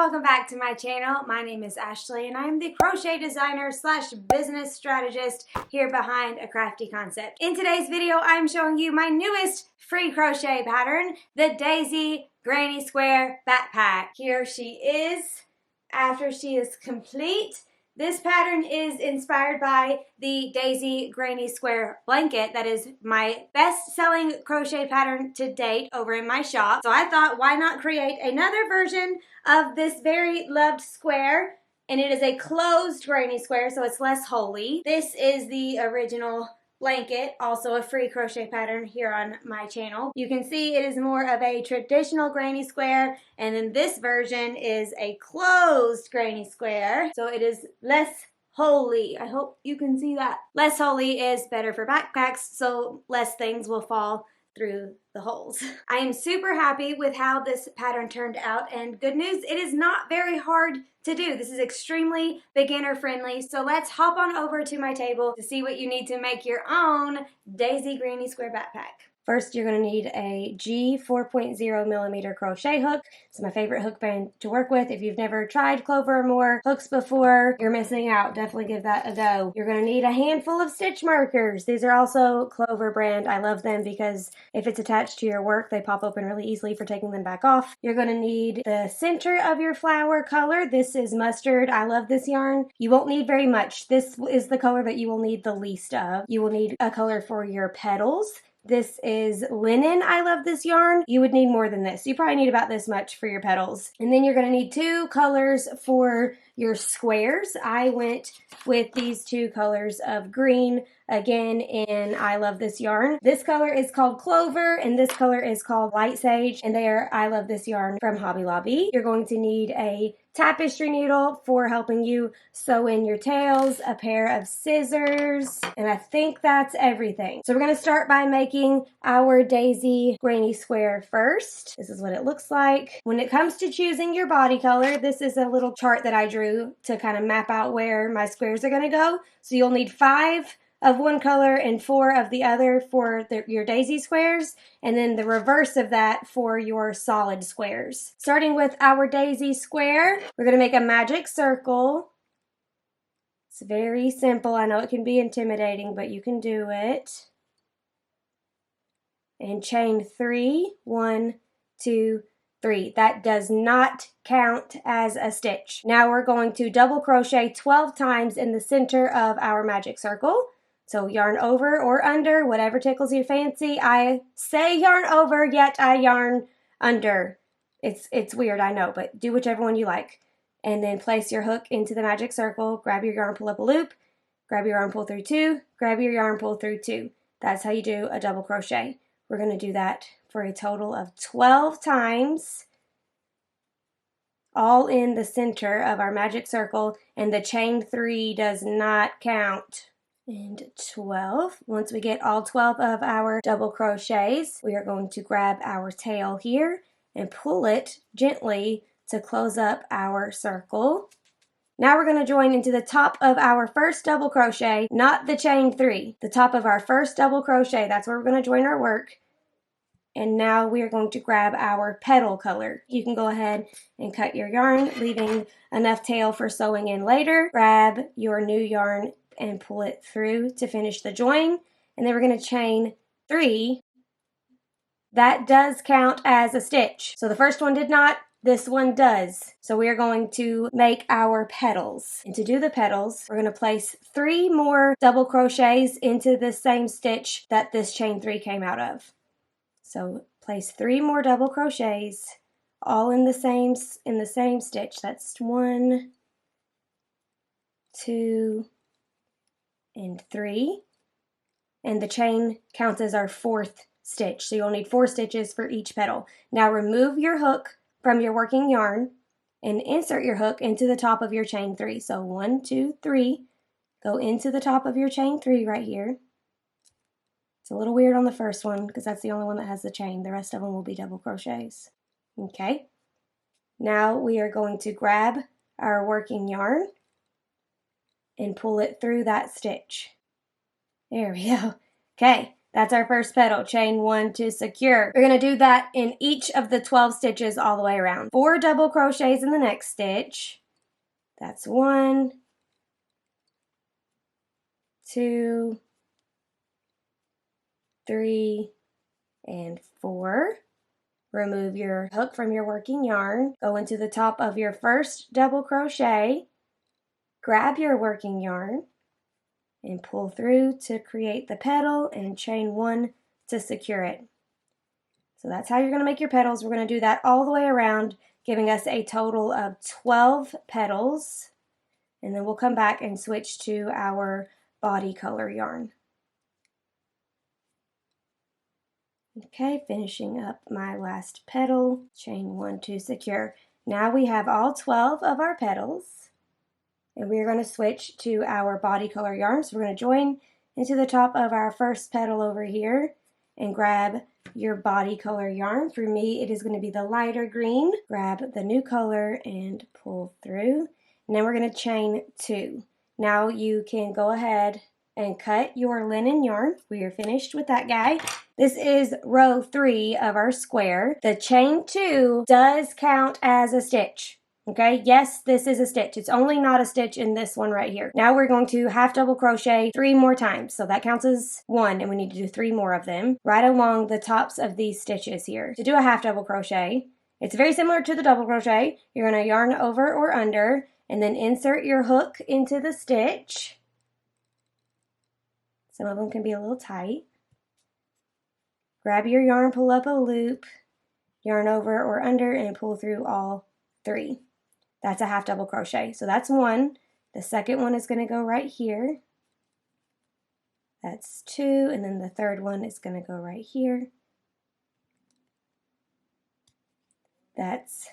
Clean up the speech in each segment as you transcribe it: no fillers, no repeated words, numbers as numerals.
welcome back to my channel. My name is Ashley and I'm the crochet designer slash business strategist here behind A Crafty Concept. In today's video, I'm showing you my newest free crochet pattern, the Daisy Granny Square Backpack. Here she is after she is complete. This pattern is inspired by the Daisy Granny Square blanket that is my best-selling crochet pattern to date over in my shop. So I thought, why not create another version of this very loved square? And it is a closed granny square, so it's less holy. This is the original blanket, also a free crochet pattern here on my channel. You can see it is more of a traditional granny square, and then this version is a closed granny square, so it is less holy. I hope you can see that. Less holy is better for backpacks, so less things will fall through the holes. I am super happy with how this pattern turned out, and good news, it is not very hard to do. This is extremely beginner friendly, so let's hop on over to my table to see what you need to make your own Daisy Granny Square backpack. First, you're going to need a G 4.0 millimeter crochet hook. It's my favorite hook brand to work with. If you've never tried Clover or more hooks before, you're missing out. Definitely give that a go. You're going to need a handful of stitch markers. These are also Clover brand. I love them because if it's attached to your work, they pop open really easily for taking them back off. You're going to need the center of your flower color. This is mustard. I love this yarn. You won't need very much. This is the color that you will need the least of. You will need a color for your petals. This is linen. I love this yarn. You would need more than this. You probably need about this much for your petals. And then you're going to need two colors for your squares. I went with these two colors of green again, and I love this yarn. This color is called Clover, and this color is called Light Sage, and they are I love this yarn from Hobby Lobby. You're going to need a tapestry needle for helping you sew in your tails, a pair of scissors, and I think that's everything. So we're going to start by making our Daisy Granny Square first. This is what it looks like. When it comes to choosing your body color, this is a little chart that I drew to kind of map out where my squares are going to go. So you'll need 5 of one color and 4 of the other for your daisy squares, and then the reverse of that for your solid squares. Starting with our daisy square, we're going to make a magic circle. It's very simple. I know it can be intimidating, but you can do it. And chain 3, 1, 2, 3. That does not count as a stitch. Now we're going to double crochet 12 times in the center of our magic circle. So yarn over or under, whatever tickles your fancy. I say yarn over, yet I yarn under. It's weird, I know, but do whichever one you like. And then place your hook into the magic circle, grab your yarn, pull up a loop, grab your yarn, pull through 2, grab your yarn, pull through 2. That's how you do a double crochet. We're going to do that for a total of 12 times, all in the center of our magic circle, and the chain 3 does not count. And 12. Once we get all 12 of our double crochets, we are going to grab our tail here and pull it gently to close up our circle. Now we're going to join into the top of our first double crochet, not the chain 3, the top of our first double crochet. That's where we're going to join our work. And now we are going to grab our petal color. You can go ahead and cut your yarn, leaving enough tail for sewing in later. Grab your new yarn and pull it through to finish the join. And then we're going to chain 3. That does count as a stitch. So the first one did not, this one does. So we are going to make our petals. And to do the petals, we're going to place 3 more double crochets into the same stitch that this chain 3 came out of. So place 3 more double crochets all in the same stitch. That's 1, 2, and 3, and the chain counts as our 4th stitch, so you'll need 4 stitches for each petal. Now remove your hook from your working yarn and insert your hook into the top of your chain 3. So 1, 2, 3, go into the top of your chain 3 right here. It's a little weird on the first one because that's the only one that has the chain. The rest of them will be double crochets. Okay, now we are going to grab our working yarn and pull it through that stitch. There we go. Okay, That's our first petal, chain 1 to secure. We're going to do that in each of the 12 stitches all the way around. 4 double crochets in the next stitch. That's 1, 2, 3, and 4. Remove your hook from your working yarn. Go into the top of your first double crochet. Grab your working yarn and pull through to create the petal and chain 1 to secure it. So that's how you're going to make your petals. We're going to do that all the way around, giving us a total of 12 petals. And then we'll come back and switch to our body color yarn. Okay, finishing up my last petal, chain 1 to secure. Now we have all 12 of our petals. And we're going to switch to our body color yarn. So we're going to join into the top of our first petal over here and grab your body color yarn. For me, it is going to be the lighter green. Grab the new color and pull through. And then we're going to chain 2. Now you can go ahead and cut your linen yarn. We are finished with that guy. This is row 3 of our square. The chain 2 does count as a stitch. Okay, yes, this is a stitch. It's only not a stitch in this one right here. Now we're going to half double crochet 3 more times. So that counts as 1, and we need to do 3 more of them right along the tops of these stitches here. To do a half double crochet, it's very similar to the double crochet. You're going to yarn over or under and then insert your hook into the stitch. Some of them can be a little tight. Grab your yarn, pull up a loop, yarn over or under, and pull through all 3. That's a half double crochet. So that's 1. The second one is going to go right here. That's 2. And then the third one is going to go right here. That's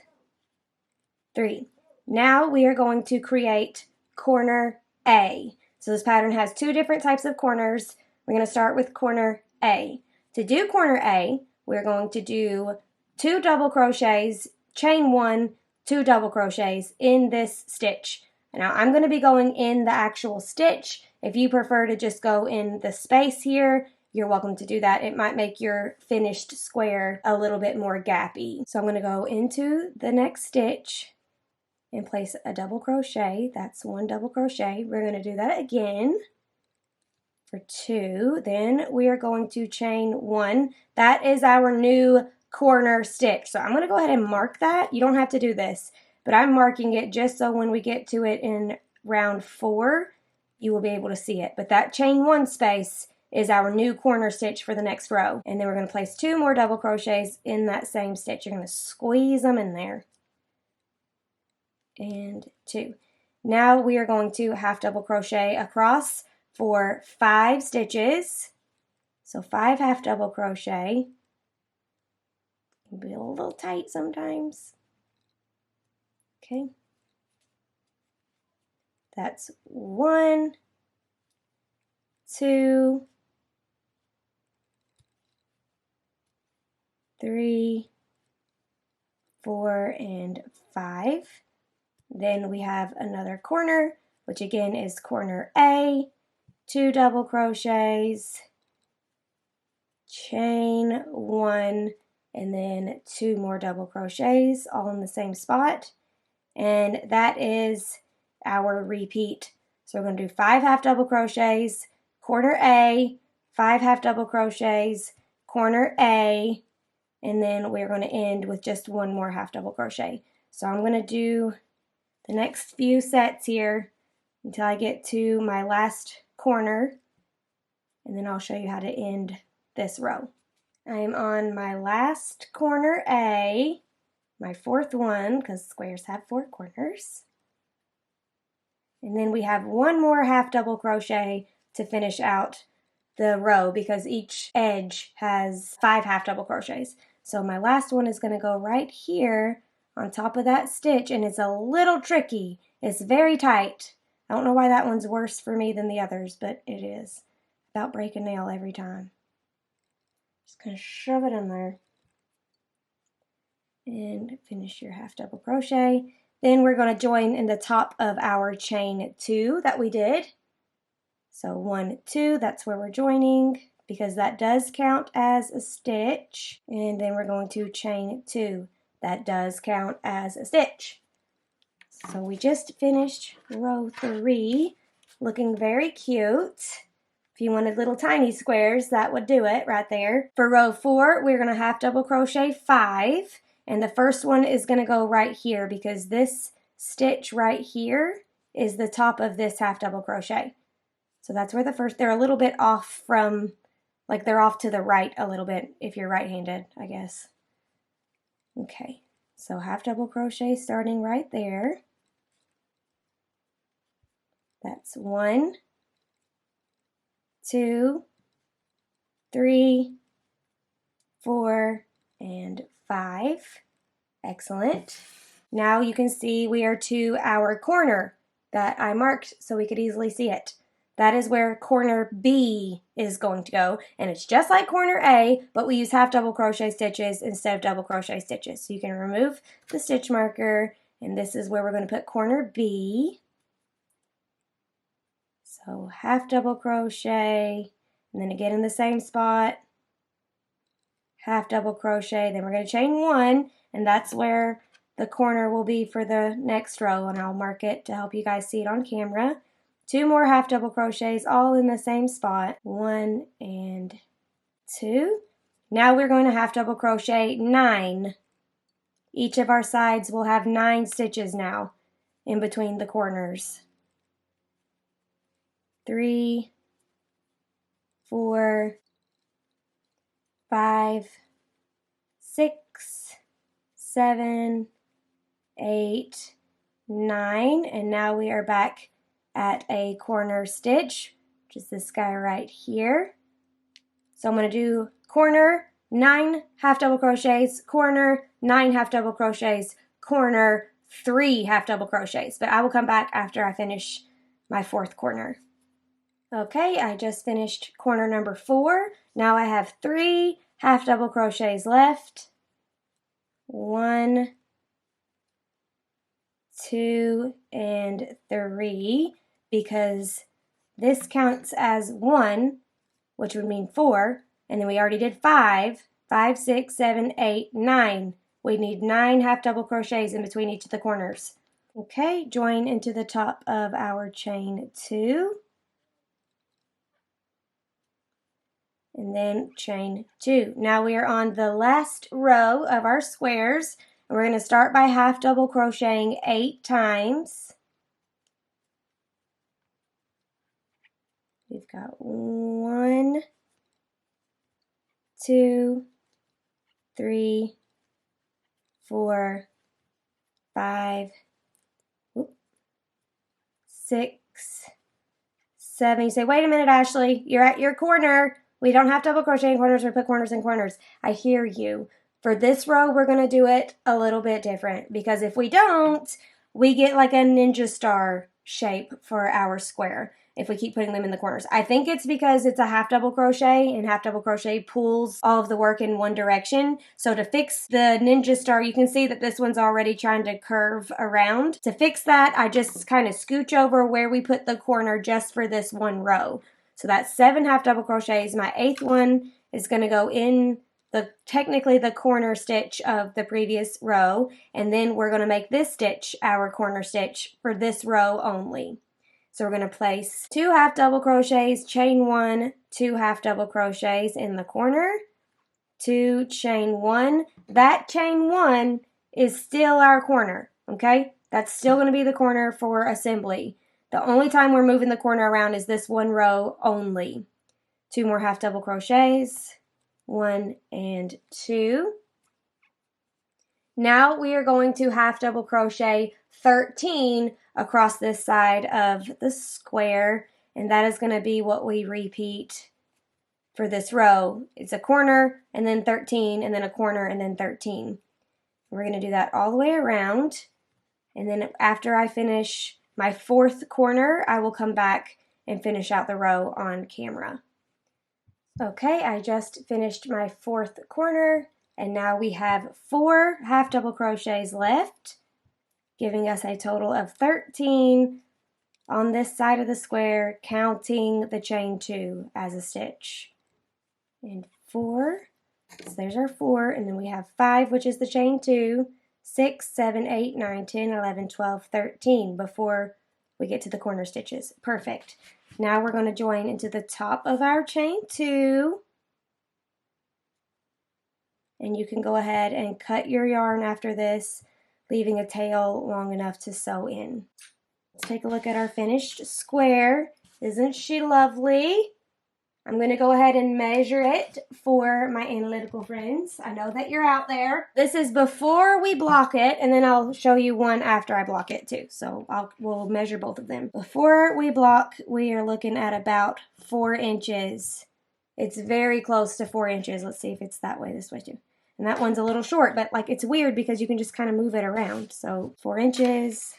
3. Now we are going to create corner A. So this pattern has 2 different types of corners. We're going to start with corner A. To do corner A, we're going to do 2 double crochets, chain 1, 2 double crochets in this stitch. Now I'm going to be going in the actual stitch. If you prefer to just go in the space here, you're welcome to do that. It might make your finished square a little bit more gappy. So I'm going to go into the next stitch and place a double crochet. That's 1 double crochet. We're going to do that again for 2. Then we are going to chain 1. That is our new corner stitch. So I'm going to go ahead and mark that. You don't have to do this, but I'm marking it just so when we get to it in round 4, you will be able to see it. But that chain 1 space is our new corner stitch for the next row. And then we're going to place 2 more double crochets in that same stitch. You're going to squeeze them in there. And 2. Now we are going to half double crochet across for 5 stitches. So 5 half double crochet. Can be a little tight sometimes. Okay. That's 1, 2, 3, 4, and 5. Then we have another corner, which again is corner A, 2 double crochets, chain 1, and then 2 more double crochets all in the same spot. And that is our repeat. So we're going to do 5 half double crochets, corner A, 5 half double crochets, corner A, and then we're going to end with just 1 more half double crochet. So I'm going to do the next few sets here until I get to my last corner, and then I'll show you how to end this row. I am on my last corner A, my 4th one, because squares have 4 corners. And then we have 1 more half double crochet to finish out the row because each edge has 5 half double crochets. So my last one is going to go right here on top of that stitch, and it's a little tricky. It's very tight. I don't know why that one's worse for me than the others, but it is. About break a nail every time. Just going to shove it in there. And finish your half double crochet. Then we're going to join in the top of our chain 2 that we did. So 1, 2, that's where we're joining. because that does count as a stitch. And then we're going to chain 2. That does count as a stitch. So we just finished row 3, looking very cute. If you wanted little tiny squares, that would do it right there. For row 4, we're going to half double crochet 5, and the first one is going to go right here because this stitch right here is the top of this half double crochet. So that's where the first, they're a little bit off from, like they're off to the right a little bit if you're right-handed, I guess. Okay, so half double crochet starting right there. That's 1, 2, 3, 4, and 5. Excellent. Now you can see we are to our corner that I marked so we could easily see it. That is where corner B is going to go, and it's just like corner A, but we use half double crochet stitches instead of double crochet stitches. So you can remove the stitch marker, and this is where we're going to put corner B. So half double crochet, and then again in the same spot, half double crochet, then we're going to chain 1, and that's where the corner will be for the next row, and I'll mark it to help you guys see it on camera. 2 more half double crochets all in the same spot, 1 and 2. Now we're going to half double crochet 9. Each of our sides will have 9 stitches now in between the corners. 3, 4, 5, 6, 7, 8, 9, and now we are back at a corner stitch, which is this guy right here. So I'm going to do corner, 9 half double crochets, corner, 9 half double crochets, corner, 3 half double crochets, but I will come back after I finish my 4th corner. Okay, I just finished corner number 4. Now I have 3 half double crochets left. 1, 2, and 3, because this counts as 1, which would mean 4, and then we already did 5, 5, 6, 7, 8, 9. We need 9 half double crochets in between each of the corners. Okay, join into the top of our chain 2, and then chain 2. Now we are on the last row of our squares, and we're going to start by half double crocheting 8 times. We've got 1, 2, 3, 4, 5, 6, 7. You say, wait a minute, Ashley, you're at your corner. We don't have double crochet in corners or put corners in corners. I hear you. For this row, we're going to do it a little bit different, because if we don't, we get like a ninja star shape for our square if we keep putting them in the corners. I think it's because it's a half double crochet, and half double crochet pulls all of the work in one direction. So to fix the ninja star, you can see that this one's already trying to curve around. To fix that, I just kind of scooch over where we put the corner just for this one row. So that's 7 half double crochets. My 8th one is going to go in technically the corner stitch of the previous row, and then we're going to make this stitch our corner stitch for this row only. So we're going to place 2 half double crochets, chain 1, 2 half double crochets in the corner, 2, chain 1. That chain 1 is still our corner, okay? That's still going to be the corner for assembly. The only time we're moving the corner around is this one row only. 2 more half double crochets, 1 and 2. Now we are going to half double crochet 13 across this side of the square, and that is going to be what we repeat for this row. It's a corner and then 13 and then a corner and then 13. We're going to do that all the way around, and then after I finish my 4th corner, I will come back and finish out the row on camera. Okay, I just finished my 4th corner, and now we have 4 half double crochets left, giving us a total of 13 on this side of the square, counting the chain 2 as a stitch. and 4. So there's our 4, and then we have 5, which is the chain 2, 6, 7, 8, 9, 10, 11, 12, 13 before we get to the corner stitches. Perfect. Now we're going to join into the top of our chain 2. And you can go ahead and cut your yarn after this, leaving a tail long enough to sew in. Let's take a look at our finished square. Isn't she lovely? I'm going to go ahead and measure it for my analytical friends. I know that you're out there. This is before we block it, and then I'll show you one after I block it too. So we'll measure both of them. Before we block, we are looking at about 4 inches. It's very close to 4 inches. Let's see if it's that way, this way too. And that one's a little short, but like it's weird because you can just kind of move it around. So 4 inches,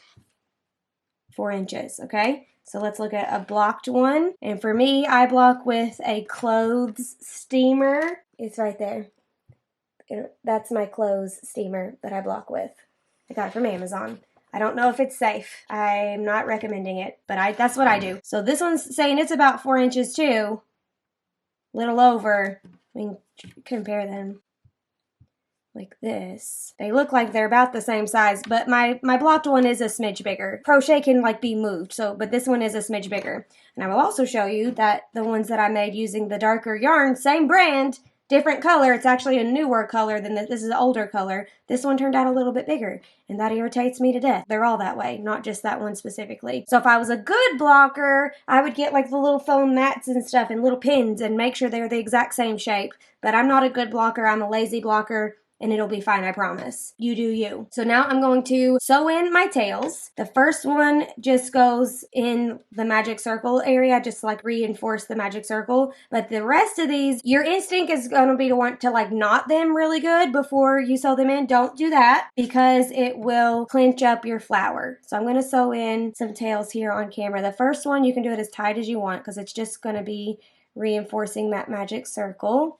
4 inches, okay? So let's look at a blocked one. And for me, I block with a clothes steamer. It's right there. That's my clothes steamer that I block with. I got it from Amazon. I don't know if it's safe. I'm not recommending it, but that's what I do. So this one's saying it's about 4 inches too. Little over. We can compare them. Like this. They look like they're about the same size, but my blocked one is a smidge bigger. Crochet can like be moved, but this one is a smidge bigger. And I will also show you that the ones that I made using the darker yarn, same brand, different color. It's actually a newer color than this is an older color. This one turned out a little bit bigger, and that irritates me to death. They're all that way, not just that one specifically. So if I was a good blocker, I would get like the little foam mats and stuff and little pins and make sure they're the exact same shape. But I'm not a good blocker. I'm a lazy blocker. And it'll be fine, I promise. You do you. So now I'm going to sew in my tails. The first one just goes in the magic circle area, just like reinforce the magic circle. But the rest of these, your instinct is going to be to want to like knot them really good before you sew them in. Don't do that because it will clinch up your flower. So I'm going to sew in some tails here on camera. The first one, you can do it as tight as you want because it's just going to be reinforcing that magic circle.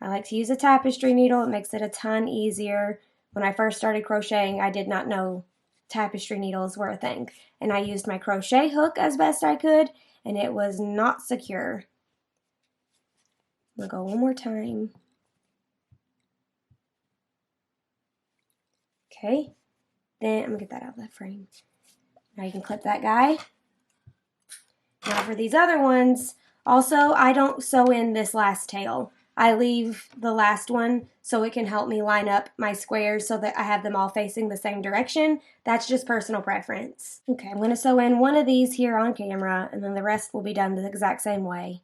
I like to use a tapestry needle. It makes it a ton easier. When I first started crocheting, I did not know tapestry needles were a thing. And I used my crochet hook as best I could, and it was not secure. I'm going to go one more time. Okay. Then I'm going to get that out of that frame. Now you can clip that guy. Now for these other ones, also I don't sew in this last tail. I leave the last one so it can help me line up my squares so that I have them all facing the same direction. That's just personal preference. Okay, I'm going to sew in one of these here on camera, and then the rest will be done the exact same way.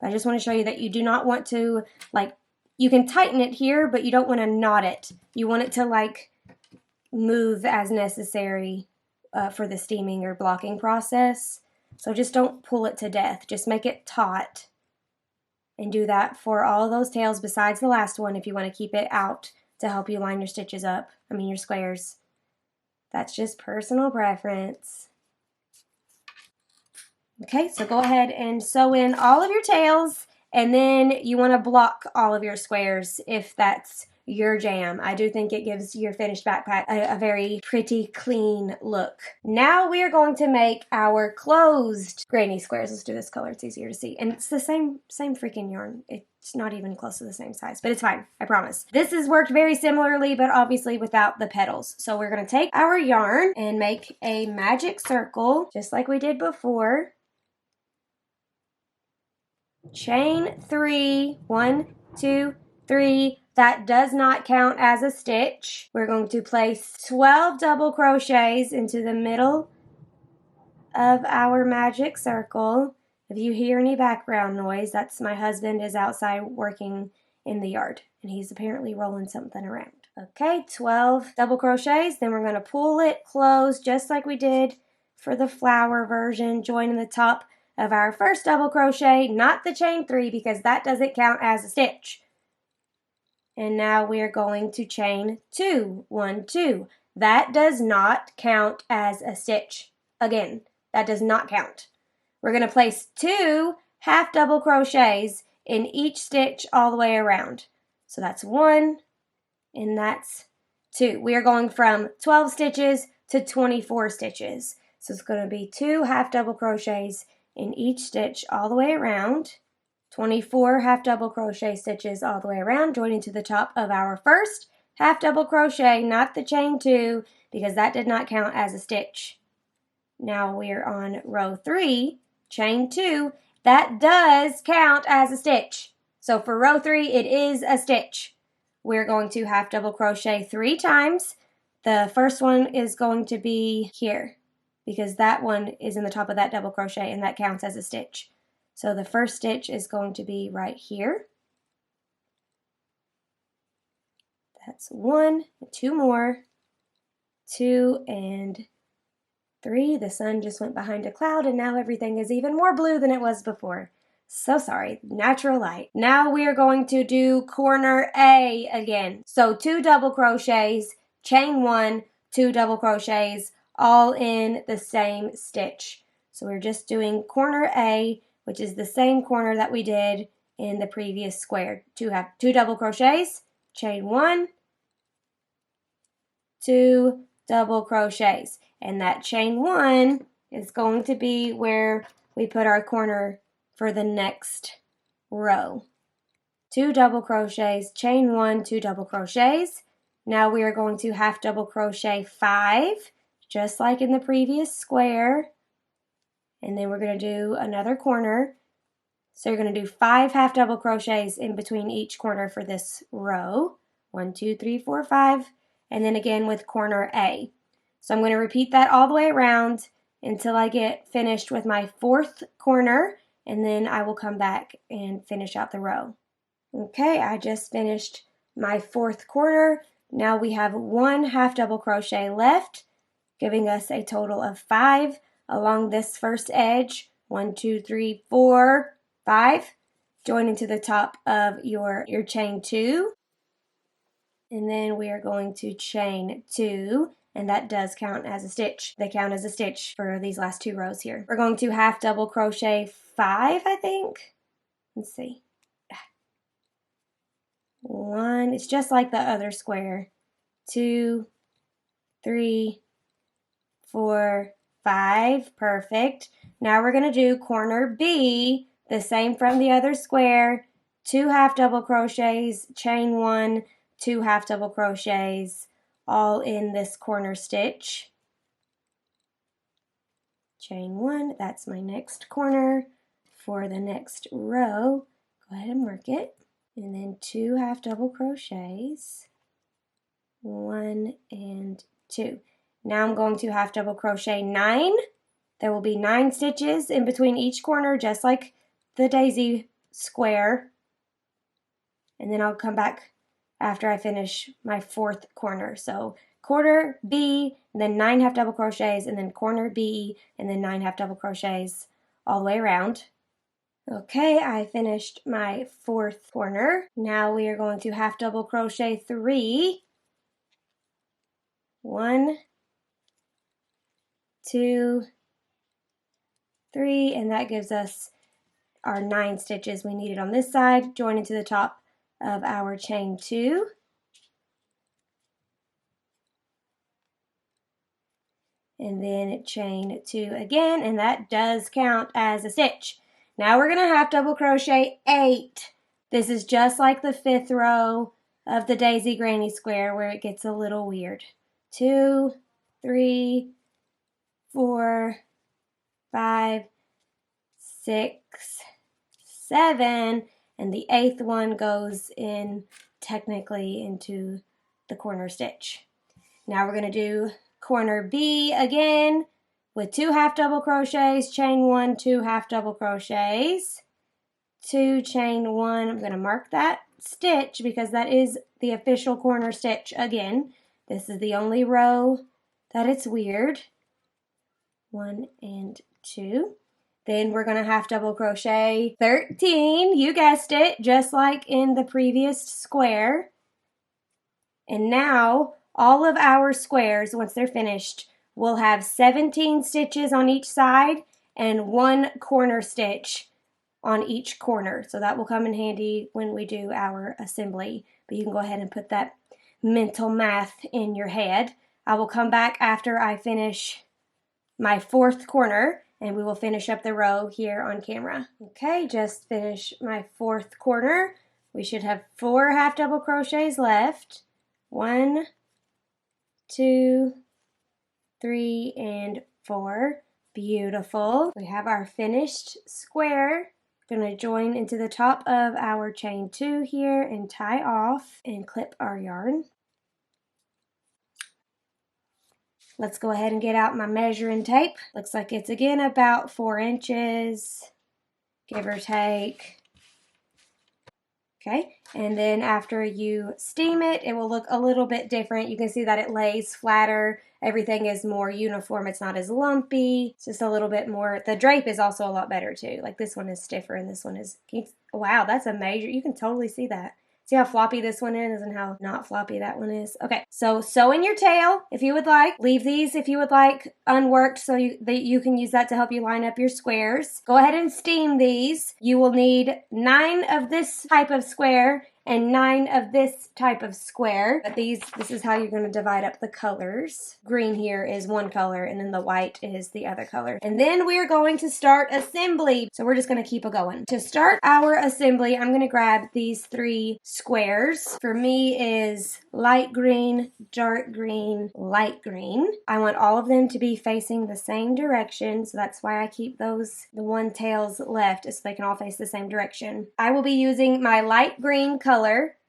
But I just want to show you that you do not want to, like, you can tighten it here, but you don't want to knot it. You want it to, like, move as necessary for the steaming or blocking process. So just don't pull it to death. Just make it taut. And do that for all of those tails besides the last one if you want to keep it out to help you line your stitches up. Your squares. That's just personal preference. Okay, so go ahead and sew in all of your tails, and then you want to block all of your squares if that's your jam. I do think it gives your finished backpack a very pretty, clean look. Now we are going to make our closed granny squares. Let's do this color. It's easier to see. And it's the same freaking yarn. It's not even close to the same size, but it's fine. I promise. This has worked very similarly, but obviously without the petals. So we're going to take our yarn and make a magic circle, just like we did before. Chain 3, 1, 2, 3. That does not count as a stitch. We're going to place 12 double crochets into the middle of our magic circle. If you hear any background noise, that's my husband is outside working in the yard, and he's apparently rolling something around. Okay, 12 double crochets. Then we're going to pull it close just like we did for the flower version, joining the top of our first double crochet, not the chain 3 because that doesn't count as a stitch. And now we are going to chain 2, 1, 2. That does not count as a stitch. Again, that does not count. We're going to place 2 half double crochets in each stitch all the way around. So that's 1 and that's 2. We are going from 12 stitches to 24 stitches. So it's going to be 2 half double crochets in each stitch all the way around. 24 half double crochet stitches all the way around, joining to the top of our first half double crochet, not the chain 2, because that did not count as a stitch. Now we're on row 3, chain 2, that does count as a stitch. So for row 3, it is a stitch. We're going to half double crochet 3 times. The first one is going to be here, because that one is in the top of that double crochet and that counts as a stitch. So the first stitch is going to be right here. That's 1, 2 more, 2 and 3. The sun just went behind a cloud and now everything is even more blue than it was before. So sorry, natural light. Now we are going to do corner A again. So 2 double crochets, chain 1, 2 double crochets, all in the same stitch. So we're just doing corner A, which is the same corner that we did in the previous square. 2 double crochets, chain 1, 2 double crochets. And that chain 1 is going to be where we put our corner for the next row. 2 double crochets, chain 1, 2 double crochets. Now we are going to half double crochet 5, just like in the previous square. And then we're going to do another corner. So you're going to do 5 half double crochets in between each corner for this row. 1, 2, 3, 4, 5. And then again with corner A. So I'm going to repeat that all the way around until I get finished with my 4th corner, and then I will come back and finish out the row. Okay, I just finished my 4th corner. Now we have 1 half double crochet left, giving us a total of 5 along this first edge. 1, 2, 3, 4, 5. Join into the top of your chain 2. And then we are going to chain 2, and that does count as a stitch. They count as a stitch for these last 2 rows here. We're going to half double crochet 5, I think. Let's see. 1, it's just like the other square. 2, 3, 4, 5, perfect. Now we're going to do corner B, the same from the other square. 2 half double crochets, chain 1, 2 half double crochets, all in this corner stitch. Chain 1, that's my next corner. For the next row, go ahead and mark it. And then 2 half double crochets, 1 and 2. Now I'm going to half double crochet 9. There will be 9 stitches in between each corner, just like the daisy square. And then I'll come back after I finish my 4th corner. So corner B, and then 9 half double crochets, and then corner B, and then 9 half double crochets all the way around. Okay, I finished my 4th corner. Now we are going to half double crochet 3. 1, 2, 3, and that gives us our 9 stitches we needed on this side. Join into the top of our chain 2. And then chain 2 again, and that does count as a stitch. Now we're going to half double crochet 8. This is just like the 5th row of the daisy granny square where it gets a little weird. 2, 3, 4, 5, 6, 7, and the 8th one goes in technically into the corner stitch. Now we're going to do corner B again with 2 half double crochets, chain 1, 2 half double crochets, 2 chain 1. I'm going to mark that stitch because that is the official corner stitch again. This is the only row that it's weird. 1 and 2. Then we're going to half double crochet 13, you guessed it, just like in the previous square. And now all of our squares, once they're finished, will have 17 stitches on each side and 1 corner stitch on each corner. So that will come in handy when we do our assembly. But you can go ahead and put that mental math in your head. I will come back after I finish my 4th corner, and we will finish up the row here on camera. Okay, just finished my 4th corner. We should have 4 half double crochets left. 1, 2, 3, and 4. Beautiful. We have our finished square. Going to join into the top of our chain 2 here and tie off and clip our yarn. Let's go ahead and get out my measuring tape. Looks like it's again about 4 inches, give or take. Okay, and then after you steam it, it will look a little bit different. You can see that it lays flatter. Everything is more uniform. It's not as lumpy. It's just a little bit more. The drape is also a lot better too. Like this one is stiffer and this one is, wow, that's a major, you can totally see that. See how floppy this one is and how not floppy that one is? Okay, so sew in your tail if you would like. Leave these if you would like unworked so you can use that to help you line up your squares. Go ahead and steam these. You will need 9 of this type of square and 9 of this type of square. But this is how you're going to divide up the colors. Green here is one color and then the white is the other color. And then we're going to start assembly. So we're just going to keep it going. To start our assembly, I'm going to grab these 3 squares. For me is light green, dark green, light green. I want all of them to be facing the same direction. So that's why I keep the one tails left, so they can all face the same direction. I will be using my light green color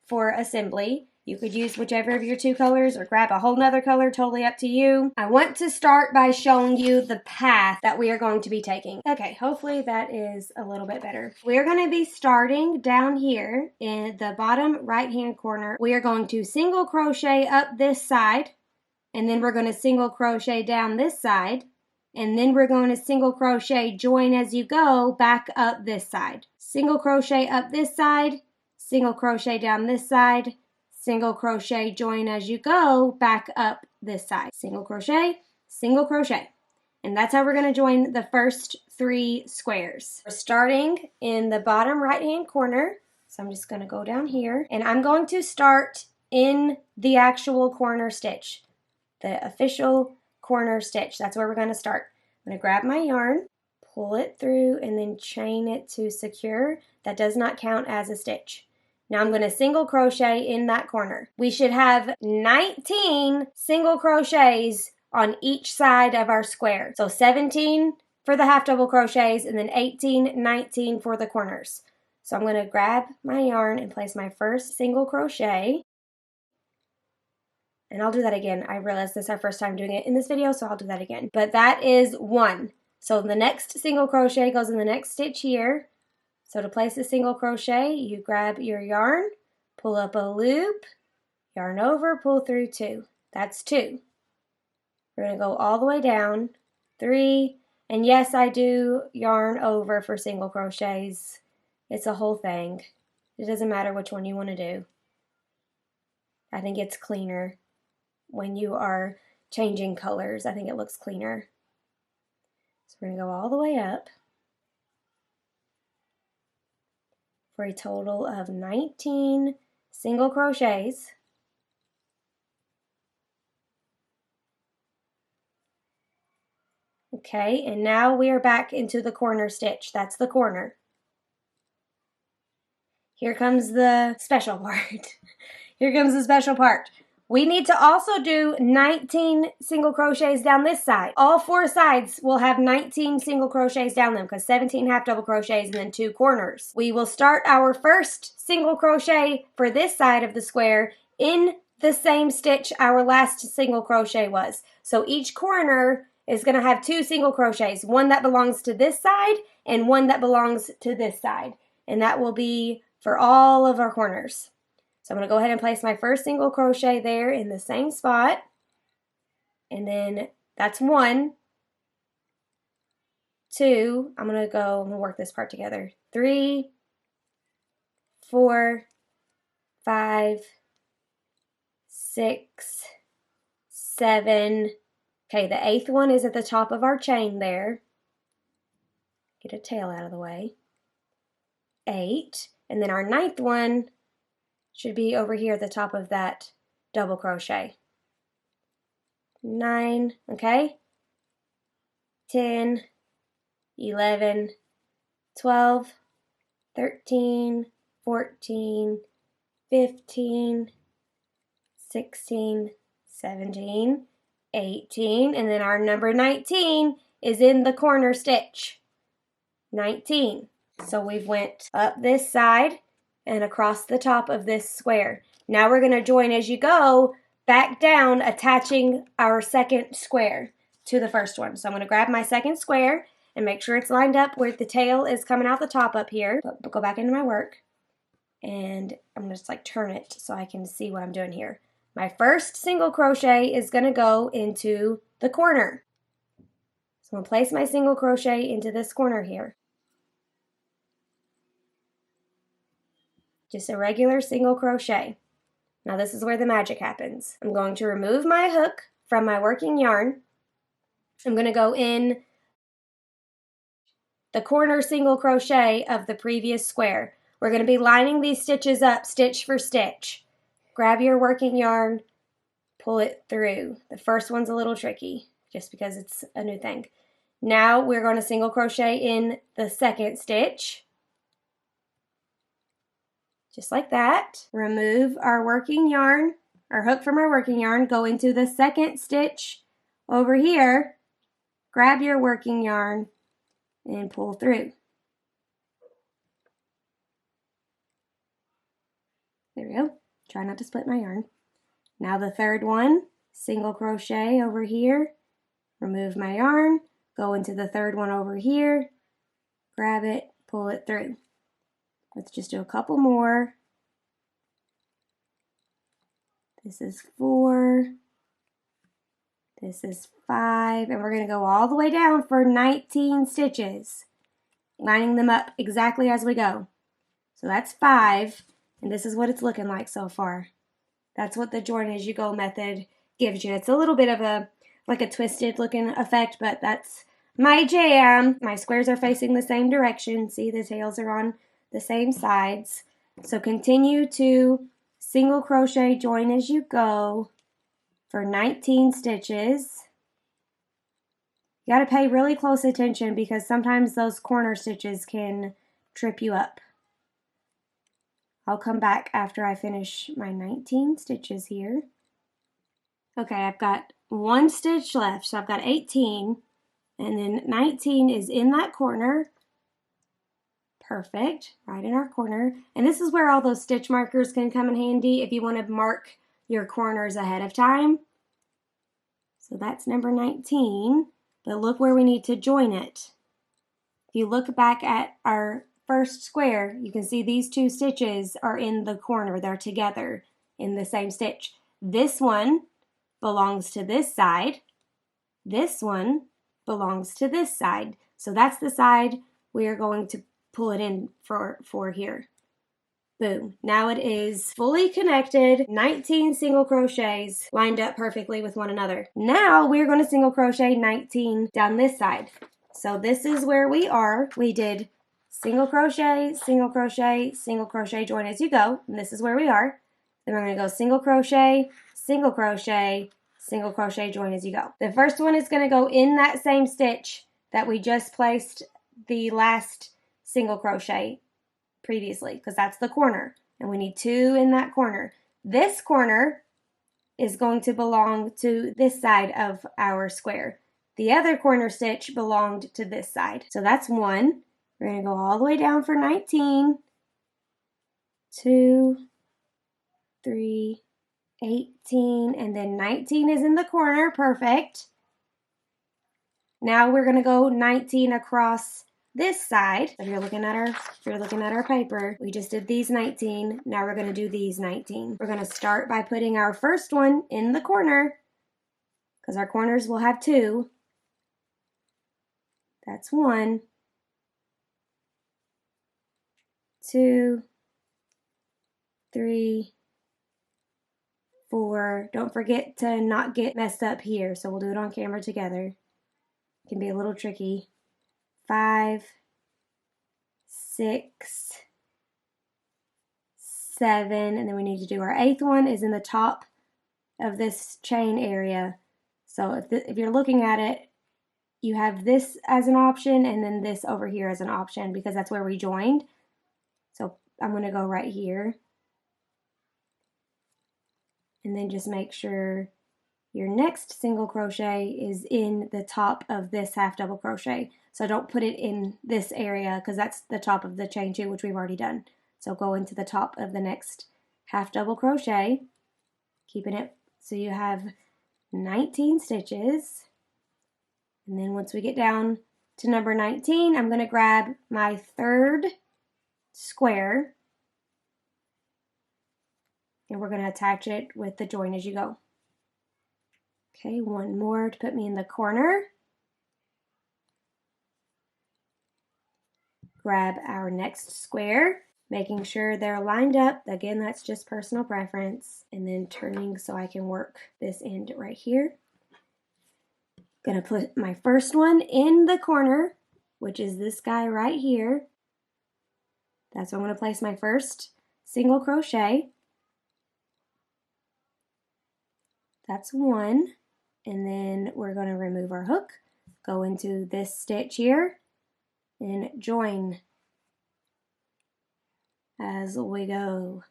for assembly. You could use whichever of your 2 colors or grab a whole nother color, totally up to you. I want to start by showing you the path that we are going to be taking. Okay, hopefully that is a little bit better. We're going to be starting down here in the bottom right hand corner. We are going to single crochet up this side, and then we're going to single crochet down this side, and then we're going to single crochet join as you go back up this side. Single crochet up this side, single crochet down this side, single crochet join as you go back up this side. Single crochet, single crochet. And that's how we're going to join the first 3 squares. We're starting in the bottom right hand corner. So I'm just going to go down here and I'm going to start in the actual corner stitch, the official corner stitch. That's where we're going to start. I'm going to grab my yarn, pull it through, and then chain it to secure. That does not count as a stitch. Now I'm going to single crochet in that corner. We should have 19 single crochets on each side of our square. So 17 for the half double crochets and then 18, 19 for the corners. So I'm going to grab my yarn and place my first single crochet. And I'll do that again. I realized this is our first time doing it in this video, so I'll do that again. But that is 1. So the next single crochet goes in the next stitch here. So to place a single crochet, you grab your yarn, pull up a loop, yarn over, pull through 2. That's 2. We're going to go all the way down, 3, and yes, I do yarn over for single crochets. It's a whole thing. It doesn't matter which one you want to do. I think it's cleaner when you are changing colors. I think it looks cleaner. So we're going to go all the way up for a total of 19 single crochets. Okay, and now we are back into the corner stitch. That's the corner. Here comes the special part. Here comes the special part. We need to also do 19 single crochets down this side. All 4 sides will have 19 single crochets down them because 17 half double crochets and then 2 corners. We will start our first single crochet for this side of the square in the same stitch our last single crochet was. So each corner is going to have 2 single crochets, one that belongs to this side and one that belongs to this side. And that will be for all of our corners. So I'm going to go ahead and place my first single crochet there in the same spot. And then that's 1, 2, I'm going to work this part together. 3, 4, 5, 6, 7. Okay, the 8th one is at the top of our chain there. Get a tail out of the way. 8. And then our 9th one should be over here at the top of that double crochet. 9, okay? 10, 11, 12, 13, 14, 15, 16, 17, 18, and then our number 19 is in the corner stitch. 19. So we've went up this side and across the top of this square. Now we're going to join as you go back down, attaching our second square to the first one. So I'm going to grab my second square and make sure it's lined up where the tail is coming out the top up here. But go back into my work and I'm going to just like turn it so I can see what I'm doing here. My first single crochet is going to go into the corner. So I'm going to place my single crochet into this corner here. Just a regular single crochet. Now this is where the magic happens. I'm going to remove my hook from my working yarn. I'm going to go in the corner single crochet of the previous square. We're going to be lining these stitches up stitch for stitch. Grab your working yarn, pull it through. The first one's a little tricky just because it's a new thing. Now we're going to single crochet in the second stitch. Just like that. Remove our working yarn, our hook from our working yarn, go into the second stitch over here, grab your working yarn, and pull through. There we go. Try not to split my yarn. Now the third one, single crochet over here, remove my yarn, go into the third one over here, grab it, pull it through. Let's just do a couple more. This is 4. This is 5. And we're going to go all the way down for 19 stitches, lining them up exactly as we go. So that's 5. And this is what it's looking like so far. That's what the join as you go method gives you. It's a little bit of a like a twisted looking effect, but that's my jam. My squares are facing the same direction. See, the tails are on the same sides. So continue to single crochet join as you go for 19 stitches. You got to pay really close attention because sometimes those corner stitches can trip you up. I'll come back after I finish my 19 stitches here. Okay, I've got 1 stitch left, so I've got 18, and then 19 is in that corner. Perfect, right in our corner. And this is where all those stitch markers can come in handy if you want to mark your corners ahead of time. So that's number 19, but look where we need to join it. If you look back at our first square, you can see these 2 stitches are in the corner. They're together in the same stitch. This one belongs to this side. This one belongs to this side. So that's the side we are going to pull it in for here. Boom. Now it is fully connected, 19 single crochets lined up perfectly with one another. Now we're going to single crochet 19 down this side. So this is where we are. We did single crochet, single crochet, single crochet, join as you go, and this is where we are. Then we're going to go single crochet, single crochet, single crochet, join as you go. The first one is going to go in that same stitch that we just placed the last single crochet previously, because that's the corner, and we need 2 in that corner. This corner is going to belong to this side of our square. The other corner stitch belonged to this side. So that's 1. We're going to go all the way down for 19, 2, 3, 18, and then 19 is in the corner. Perfect. Now we're going to go 19 across this side. If you're looking at our paper, we just did these 19. Now we're going to do these 19. We're going to start by putting our first one in the corner because our corners will have 2. That's 1, 2, 3, 4. Don't forget to not get messed up here, so we'll do it on camera together. It can be a little tricky. 5, 6, 7, and then we need to do our 8th one is in the top of this chain area. So if you're looking at it, you have this as an option and then this over here as an option because that's where we joined. So I'm going to go right here and then just make sure your next single crochet is in the top of this half double crochet. So don't put it in this area because that's the top of the chain 2, which we've already done. So go into the top of the next half double crochet, keeping it so you have 19 stitches. And then once we get down to number 19, I'm going to grab my third square and we're going to attach it with the join as you go. Okay, one more to put me in the corner. Grab our next square, making sure they're lined up. Again, that's just personal preference. And then turning so I can work this end right here. Gonna put my first one in the corner, which is this guy right here. That's where I'm gonna place my first single crochet. That's one. And then we're gonna remove our hook, go into this stitch here, and join as we go.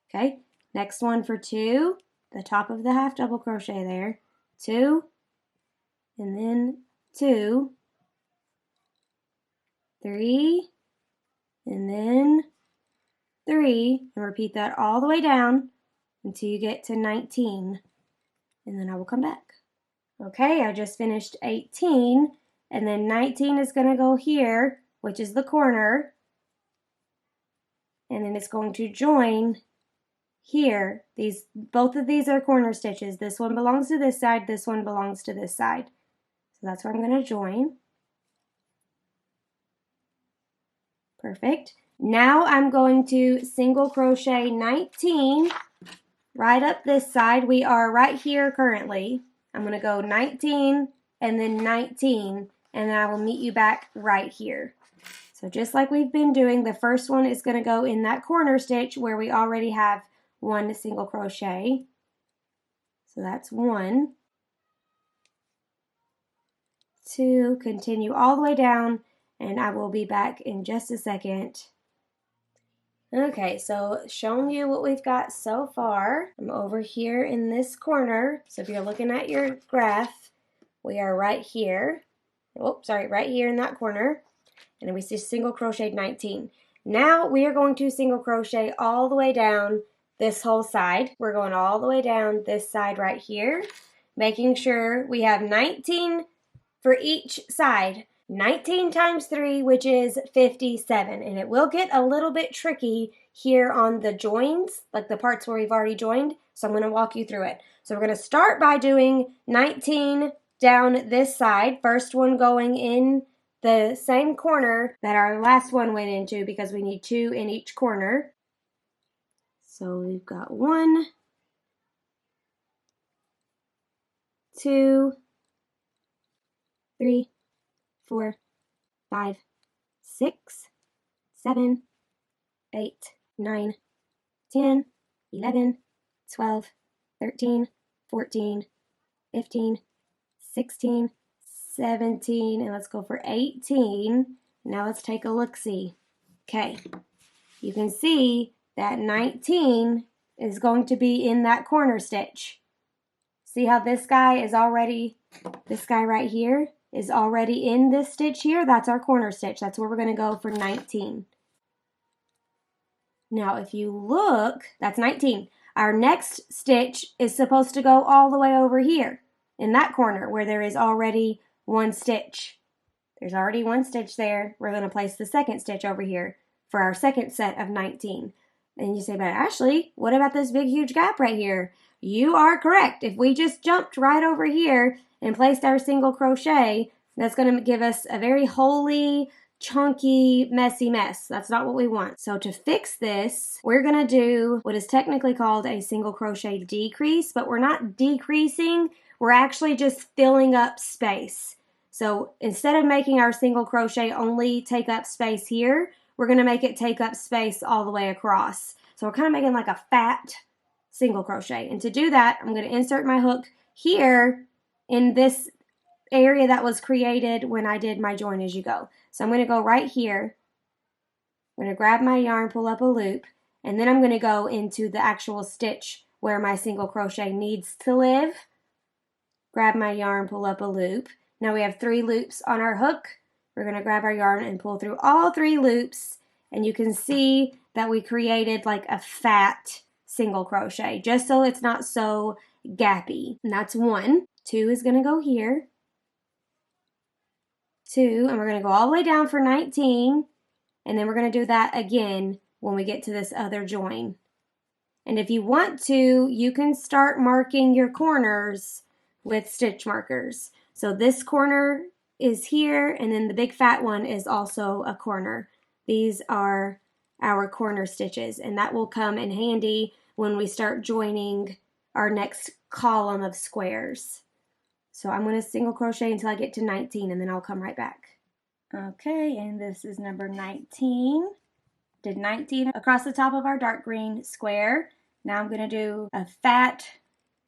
Okay, next one for 2, the top of the half double crochet there, 2, and then 2, 3, and then 3, and repeat that all the way down until you get to 19, and then I will come back. Okay, I just finished 18, and then 19 is going to go here, which is the corner, and then it's going to join here. Both of these are corner stitches. This one belongs to this side, this one belongs to this side. So that's where I'm going to join. Perfect. Now I'm going to single crochet 19 right up this side. We are right here currently. I'm going to go 19 and then 19, and then I will meet you back right here. So just like we've been doing, the first one is going to go in that corner stitch where we already have 1 single crochet. So that's 1, 2, continue all the way down, and I will be back in just a second. Okay, so showing you what we've got so far. I'm over here in this corner. So if you're looking at your graph, we are right here. Oh, sorry, right here in that corner. And then we just single crocheted 19. Now we are going to single crochet all the way down this whole side. We're going all the way down this side right here, making sure we have 19 for each side. 19 times 3, which is 57, and it will get a little bit tricky here on the joins, like the parts where we've already joined, so I'm going to walk you through it. So we're going to start by doing 19 down this side, first one going in the same corner that our last one went into because we need 2 in each corner. So we've got 1, 2, 3, 4, 5, 6, 7, 8, 9, 10, 11, 12, 13, 14, 15, 16, 17, and let's go for 18. Now let's take a look-see. Okay, you can see that 19 is going to be in that corner stitch. See how this guy is already, this guy right here is already in this stitch here. That's our corner stitch. That's where we're going to go for 19. Now if you look, that's 19. Our next stitch is supposed to go all the way over here in that corner where there is already 1 stitch. There's already 1 stitch there. We're going to place the second stitch over here for our second set of 19. And you say, but Ashley, what about this big huge gap right here? You are correct. If we just jumped right over here and placed our single crochet, that's going to give us a very holy, chunky, messy mess. That's not what we want. So to fix this, we're going to do what is technically called a single crochet decrease, but we're not decreasing. We're actually just filling up space. So instead of making our single crochet only take up space here, we're going to make it take up space all the way across. So we're kind of making like a fat single crochet. And to do that, I'm going to insert my hook here in this area that was created when I did my join as you go. So I'm going to go right here. I'm going to grab my yarn, pull up a loop, and then I'm going to go into the actual stitch where my single crochet needs to live. Grab my yarn, pull up a loop. Now we have 3 loops on our hook. We're going to grab our yarn and pull through all 3 loops, and you can see that we created like a fat single crochet, just so it's not so gappy. And that's 1. 2 is going to go here. 2, and we're going to go all the way down for 19, and then we're going to do that again when we get to this other join. And if you want to, you can start marking your corners with stitch markers. So this corner is here, and then the big fat one is also a corner. These are our corner stitches, and that will come in handy when we start joining our next column of squares. So I'm going to single crochet until I get to 19, and then I'll come right back. Okay, and this is number 19. Did 19 across the top of our dark green square. Now I'm going to do a fat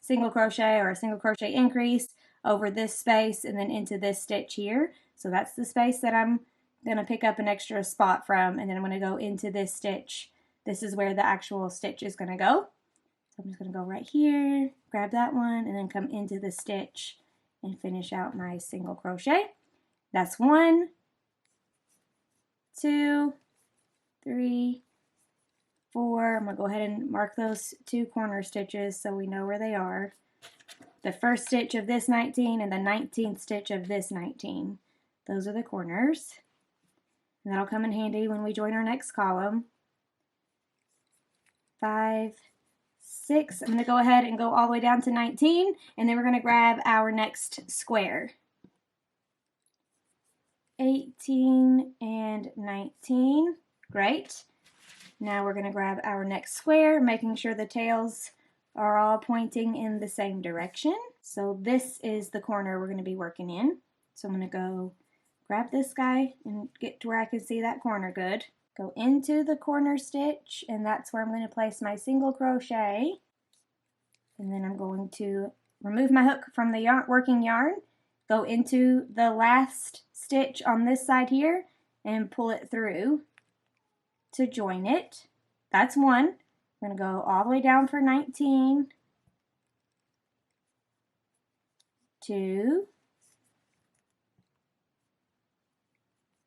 single crochet or a single crochet increase over this space and then into this stitch here. So that's the space that I'm going to pick up an extra spot from, and then I'm going to go into this stitch. This is where the actual stitch is going to go. So I'm just going to go right here, grab that one, and then come into the stitch and finish out my single crochet. That's 1, 2, 3, 4. I'm going to go ahead and mark those 2 corner stitches so we know where they are. The first stitch of this 19 and the 19th stitch of this 19. Those are the corners. And that'll come in handy when we join our next column. 5, 6. I'm going to go ahead and go all the way down to 19, and then we're going to grab our next square. 18 and 19. Great. Now we're going to grab our next square, making sure the tails are all pointing in the same direction. So this is the corner we're going to be working in. So I'm going to go grab this guy and get to where I can see that corner good. Go into the corner stitch, and that's where I'm going to place my single crochet. And then I'm going to remove my hook from the working yarn, go into the last stitch on this side here, and pull it through to join it. That's 1. I'm going to go all the way down for 19, 2,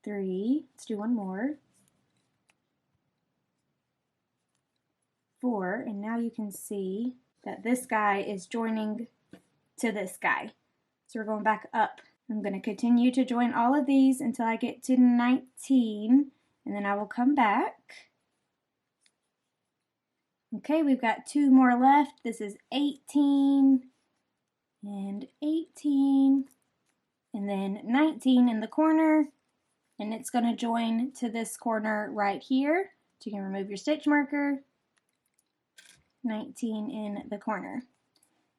3, let's do 1 more, 4, and now you can see that this guy is joining to this guy. So we're going back up. I'm going to continue to join all of these until I get to 19, and then I will come back. Okay, we've got 2 more left. This is 18 and 18, and then 19 in the corner, and it's going to join to this corner right here. So you can remove your stitch marker. 19 in the corner.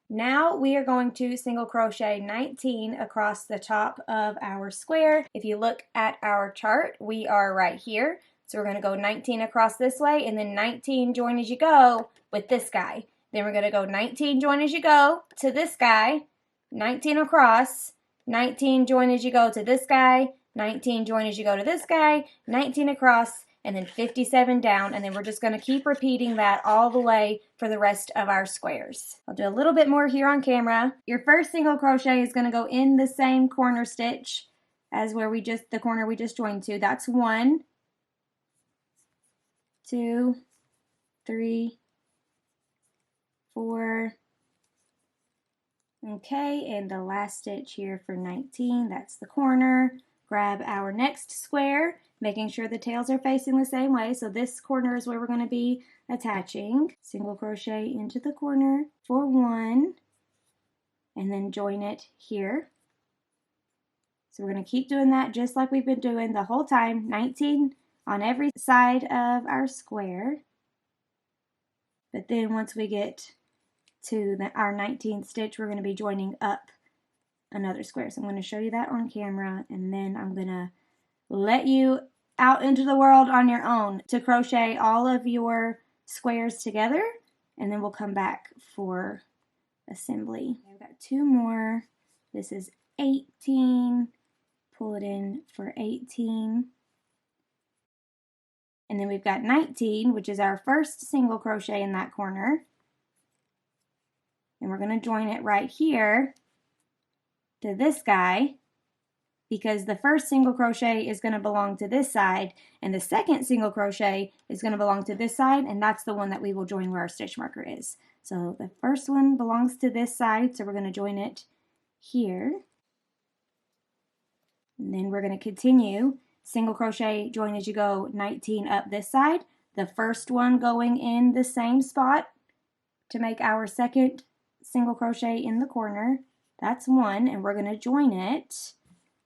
Now we are going to single crochet 19 across the top of our square. If you look at our chart, we are right here. So we're going to go 19 across this way, and then 19 join as you go with this guy. Then we're going to go 19 join as you go to this guy, 19 across, 19 join as you go to this guy, 19 join as you go to this guy, 19 across, and then 57 down, and then we're just going to keep repeating that all the way for the rest of our squares. I'll do a little bit more here on camera. Your first single crochet is going to go in the same corner stitch as where the corner we just joined to. That's 1, 2, 3, 4. Okay, and the last stitch here for 19, that's the corner. Grab our next square, making sure the tails are facing the same way. So this corner is where we're going to be attaching. Single crochet into the corner for 1, and then join it here. So we're going to keep doing that just like we've been doing the whole time. 19 on every side of our square. But then once we get to our 19th stitch, we're going to be joining up another square. So I'm going to show you that on camera, and then I'm going to let you out into the world on your own to crochet all of your squares together, and then we'll come back for assembly. I've got 2 more. This is 18, pull it in for 18. And then we've got 19, which is our first single crochet in that corner. And we're going to join it right here to this guy, because the first single crochet is going to belong to this side, and the second single crochet is going to belong to this side, and that's the one that we will join where our stitch marker is. So the first one belongs to this side, so we're going to join it here. And then we're going to continue single crochet, join as you go, 19 up this side. The first one going in the same spot to make our second single crochet in the corner. That's one, and we're going to join it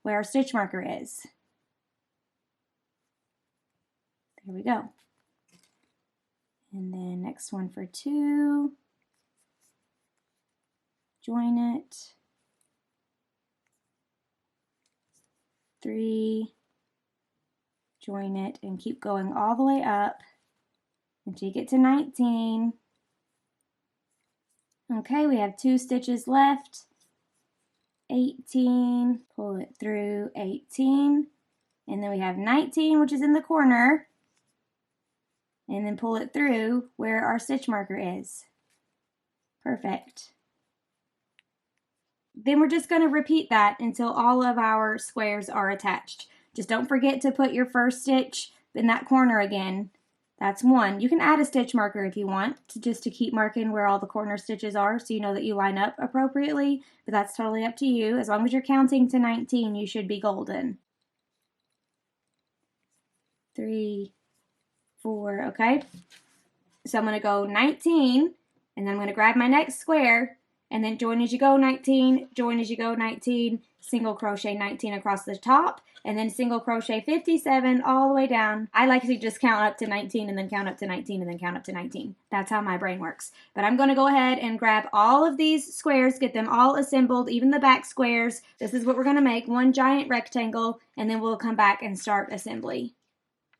where our stitch marker is. There we go. And then next one for 2, join it. 3, join it, and keep going all the way up until you get to 19. Okay, we have 2 stitches left. 18, pull it through 18, and then we have 19, which is in the corner, and then pull it through where our stitch marker is. Perfect. Then we're just going to repeat that until all of our squares are attached. Just don't forget to put your first stitch in that corner again. That's 1. You can add a stitch marker if you want, just to keep marking where all the corner stitches are so you know that you line up appropriately, but that's totally up to you. As long as you're counting to 19, you should be golden. 3, 4, okay? So I'm going to go 19, and then I'm going to grab my next square, and then join as you go 19, join as you go 19, single crochet 19 across the top, and then single crochet 57 all the way down. I like to just count up to 19 and then count up to 19 and then count up to 19. That's how my brain works. But I'm going to go ahead and grab all of these squares, get them all assembled, even the back squares. This is what we're going to make, one giant rectangle, and then we'll come back and start assembly.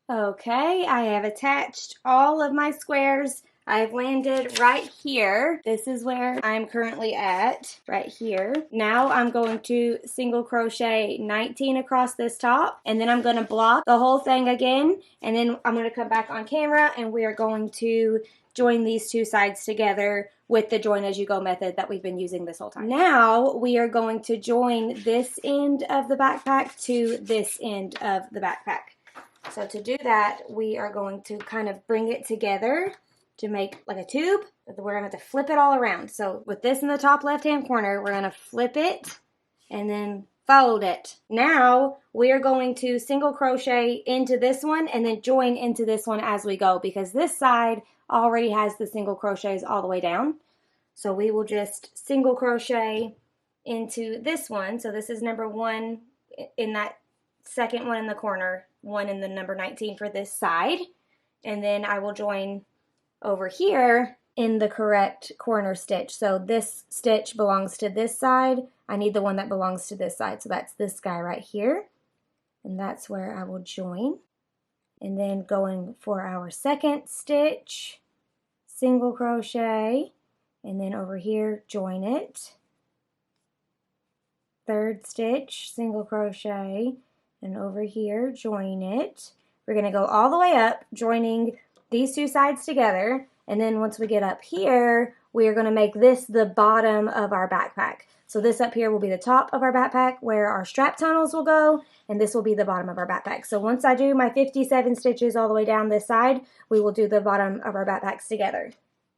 Okay, I have attached all of my squares. I've landed right here. This is where I'm currently at, right here. Now I'm going to single crochet 19 across this top, and then I'm going to block the whole thing again, and then I'm going to come back on camera and we are going to join these 2 sides together with the join as you go method that we've been using this whole time. Now we are going to join this end of the backpack to this end of the backpack. So to do that, we are going to kind of bring it together to make like a tube. We're going to have to flip it all around. So with this in the top left-hand corner, we're going to flip it and then fold it. Now we are going to single crochet into this one and then join into this one as we go, because this side already has the single crochets all the way down. So we will just single crochet into this one. So this is number 1 in that second one in the corner, 1 in the number 19 for this side. And then I will join over here in the correct corner stitch. So this stitch belongs to this side. I need the one that belongs to this side. So that's this guy right here. And that's where I will join. And then going for our second stitch, single crochet, and then over here join it. Third stitch, single crochet, and over here join it. We're going to go all the way up, joining these 2 sides together, and then once we get up here, we are going to make this the bottom of our backpack. So this up here will be the top of our backpack where our strap tunnels will go, and this will be the bottom of our backpack. So once I do my 57 stitches all the way down this side, we will do the bottom of our backpacks together.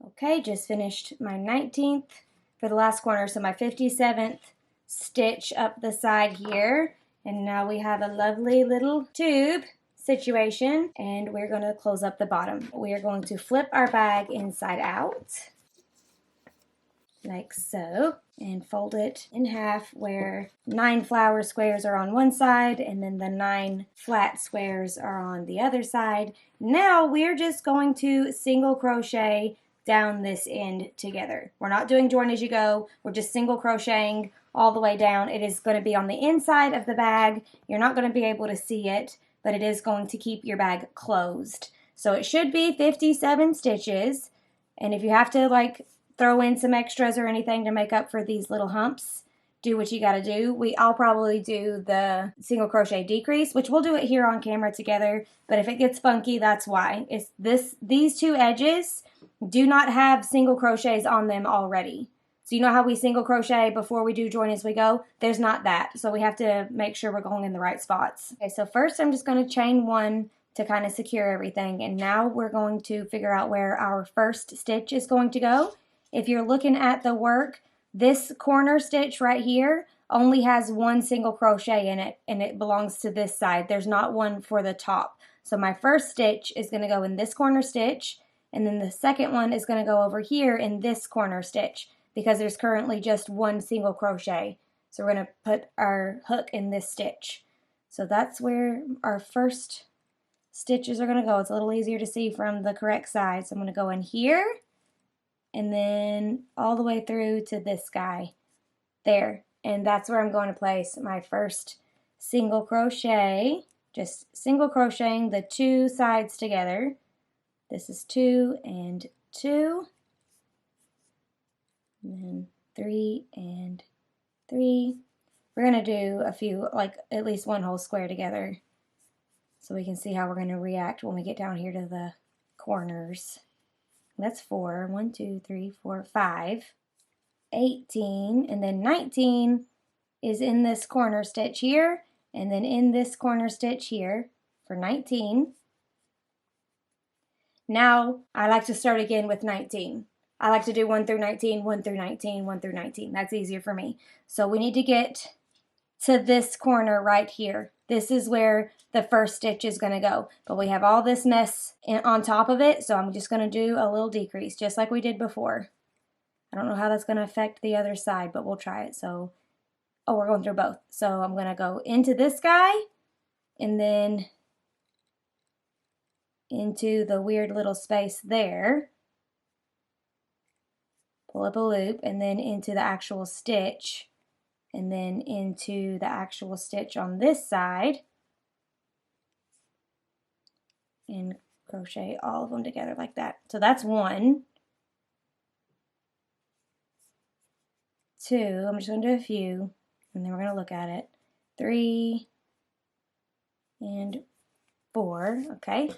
Okay, just finished my 19th for the last corner, so my 57th stitch up the side here, and now we have a lovely little tube situation, and we're going to close up the bottom. We are going to flip our bag inside out like so and fold it in half where 9 flower squares are on one side and then the 9 flat squares are on the other side. Now we're just going to single crochet down this end together. We're not doing join as you go, we're just single crocheting all the way down. It is going to be on the inside of the bag. You're not going to be able to see it, but it is going to keep your bag closed. So it should be 57 stitches, and if you have to like throw in some extras or anything to make up for these little humps, do what you gotta do. I'll probably do the single crochet decrease, which we'll do it here on camera together, but if it gets funky, that's why. It's these two edges do not have single crochets on them already. So you know how we single crochet before we do join as we go? There's not that. So we have to make sure we're going in the right spots. Okay, so first I'm just going to chain one to kind of secure everything. And now we're going to figure out where our first stitch is going to go. If you're looking at the work, this corner stitch right here only has one single crochet in it, and it belongs to this side. There's not one for the top. So my first stitch is going to go in this corner stitch, and then the second one is going to go over here in this corner stitch, because there's currently just one single crochet. So we're going to put our hook in this stitch. So that's where our first stitches are going to go. It's a little easier to see from the correct side. So I'm going to go in here and then all the way through to this guy there. And that's where I'm going to place my first single crochet. Just single crocheting the two sides together. This is 2 and 2. And then 3 and 3. We're going to do a few, like at least one whole square together, so we can see how we're going to react when we get down here to the corners. That's 4. 1, 2, 3, 4, 5. 18, and then 19 is in this corner stitch here, and then in this corner stitch here for 19. Now I like to start again with 19. I like to do 1 through 19, 1 through 19, 1 through 19. That's easier for me. So we need to get to this corner right here. This is where the first stitch is going to go. But we have all this mess on top of it, so I'm just going to do a little decrease, just like we did before. I don't know how that's going to affect the other side, but we'll try it. So, oh, we're going through both. So I'm going to go into this guy, and then into the weird little space there. Pull up a loop, and then into the actual stitch, and then into the actual stitch on this side, and crochet all of them together like that. So that's 1, 2, I'm just going to do a few, and then we're going to look at it, 3 and 4. Okay,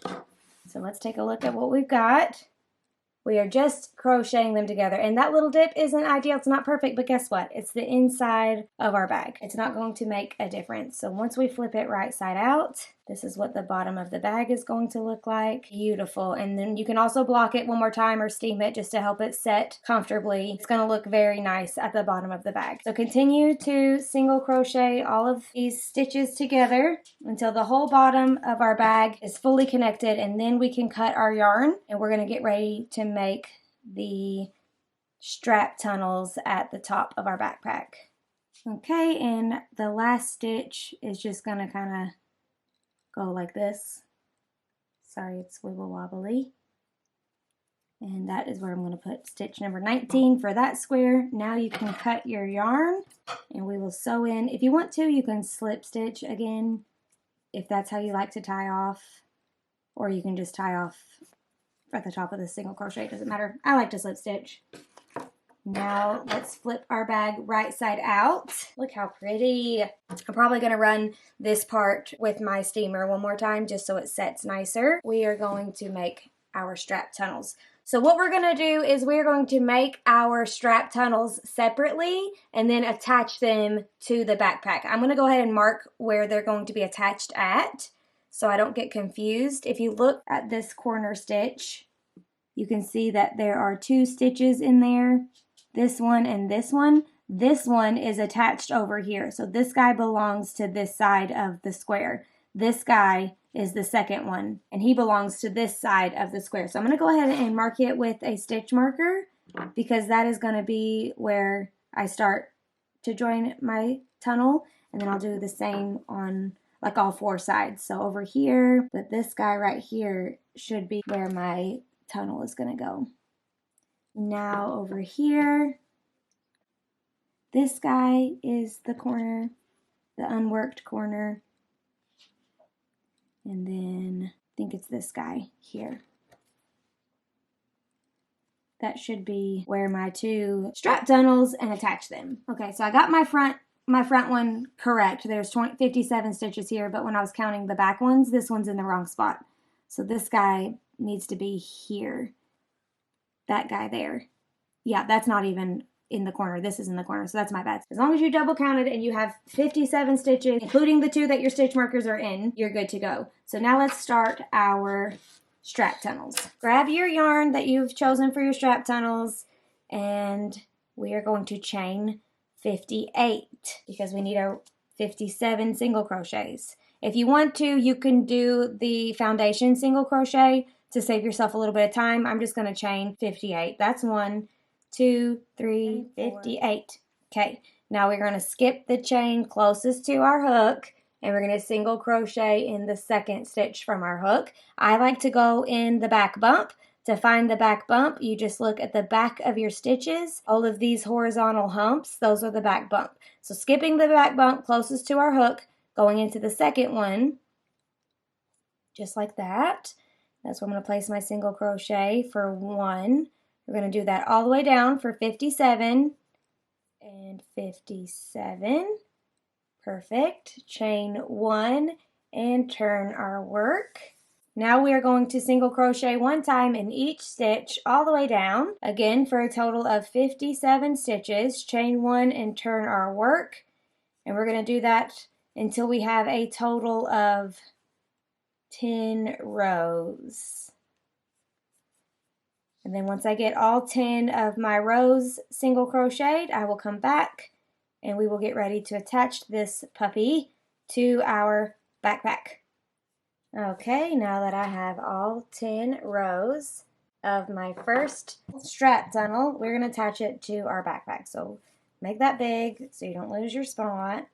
so let's take a look at what we've got. We are just crocheting them together, and that little dip isn't ideal. It's not perfect, but guess what? It's the inside of our bag. It's not going to make a difference. So once we flip it right side out, this is what the bottom of the bag is going to look like. Beautiful. And then you can also block it one more time or steam it just to help it set comfortably. It's going to look very nice at the bottom of the bag. So continue to single crochet all of these stitches together until the whole bottom of our bag is fully connected, and then we can cut our yarn, and we're going to get ready to make the strap tunnels at the top of our backpack. Okay, and the last stitch is just going to kind of go like this. Sorry, it's wibble wobbly. And that is where I'm going to put stitch number 19 for that square. Now you can cut your yarn, and we will sew in. If you want to, you can slip stitch again if that's how you like to tie off, or you can just tie off at the top of the single crochet. Doesn't matter. I like to slip stitch. Now let's flip our bag right side out. Look how pretty. I'm probably going to run this part with my steamer one more time just so it sets nicer. We are going to make our strap tunnels. So what we're going to do is we're going to make our strap tunnels separately and then attach them to the backpack. I'm going to go ahead and mark where they're going to be attached at, so I don't get confused. If you look at this corner stitch, you can see that there are 2 stitches in there, this one and this one. This one is attached over here, so this guy belongs to this side of the square. This guy is the second one, and he belongs to this side of the square. So I'm going to go ahead and mark it with a stitch marker, because that is going to be where I start to join my tunnel, and then I'll do the same on like all 4 sides. So over here, but this guy right here should be where my tunnel is going to go. Now over here, this guy is the corner, the unworked corner, and then I think it's this guy here. that should be where my 2 strap tunnels, and attach them. Okay, so I got my front one correct. There's 57 stitches here, but when I was counting the back ones, this one's in the wrong spot. So this guy needs to be here. That guy there. Yeah, that's not even in the corner. This is in the corner, so that's my bad. As long as you double counted and you have 57 stitches, including the 2 that your stitch markers are in, you're good to go. So now let's start our strap tunnels. Grab your yarn that you've chosen for your strap tunnels, and we are going to chain 58 because we need our 57 single crochets. If you want to, you can do the foundation single crochet to save yourself a little bit of time. I'm just going to chain 58. That's 1, 2, 3, 58. Okay, now we're going to skip the chain closest to our hook, and we're going to single crochet in the second stitch from our hook. I like to go in the back bump. To find the back bump, you just look at the back of your stitches. All of these horizontal humps, those are the back bump. So skipping the back bump closest to our hook, going into the second one, just like that. That's where I'm going to place my single crochet for 1. We're going to do that all the way down for 57 and 57. Perfect. Chain 1 and turn our work. Now we are going to single crochet 1 time in each stitch all the way down. Again, for a total of 57 stitches. Chain 1 and turn our work. And we're going to do that until we have a total of 10 rows. And then once I get all 10 of my rows single crocheted, I will come back and we will get ready to attach this puppy to our backpack. Okay, now that I have all 10 rows of my first strap tunnel, we're going to attach it to our backpack. So make that big so you don't lose your spot.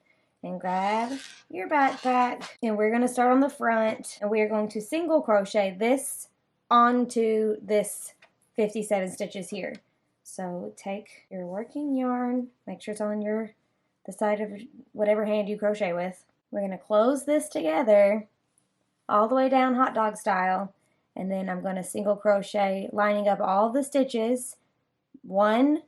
And grab your backpack. And we're going to start on the front. And we are going to single crochet this onto this 57 stitches here. So take your working yarn, make sure it's on the side of whatever hand you crochet with. We're going to close this together all the way down hot dog style, and then I'm going to single crochet lining up all the stitches. 1,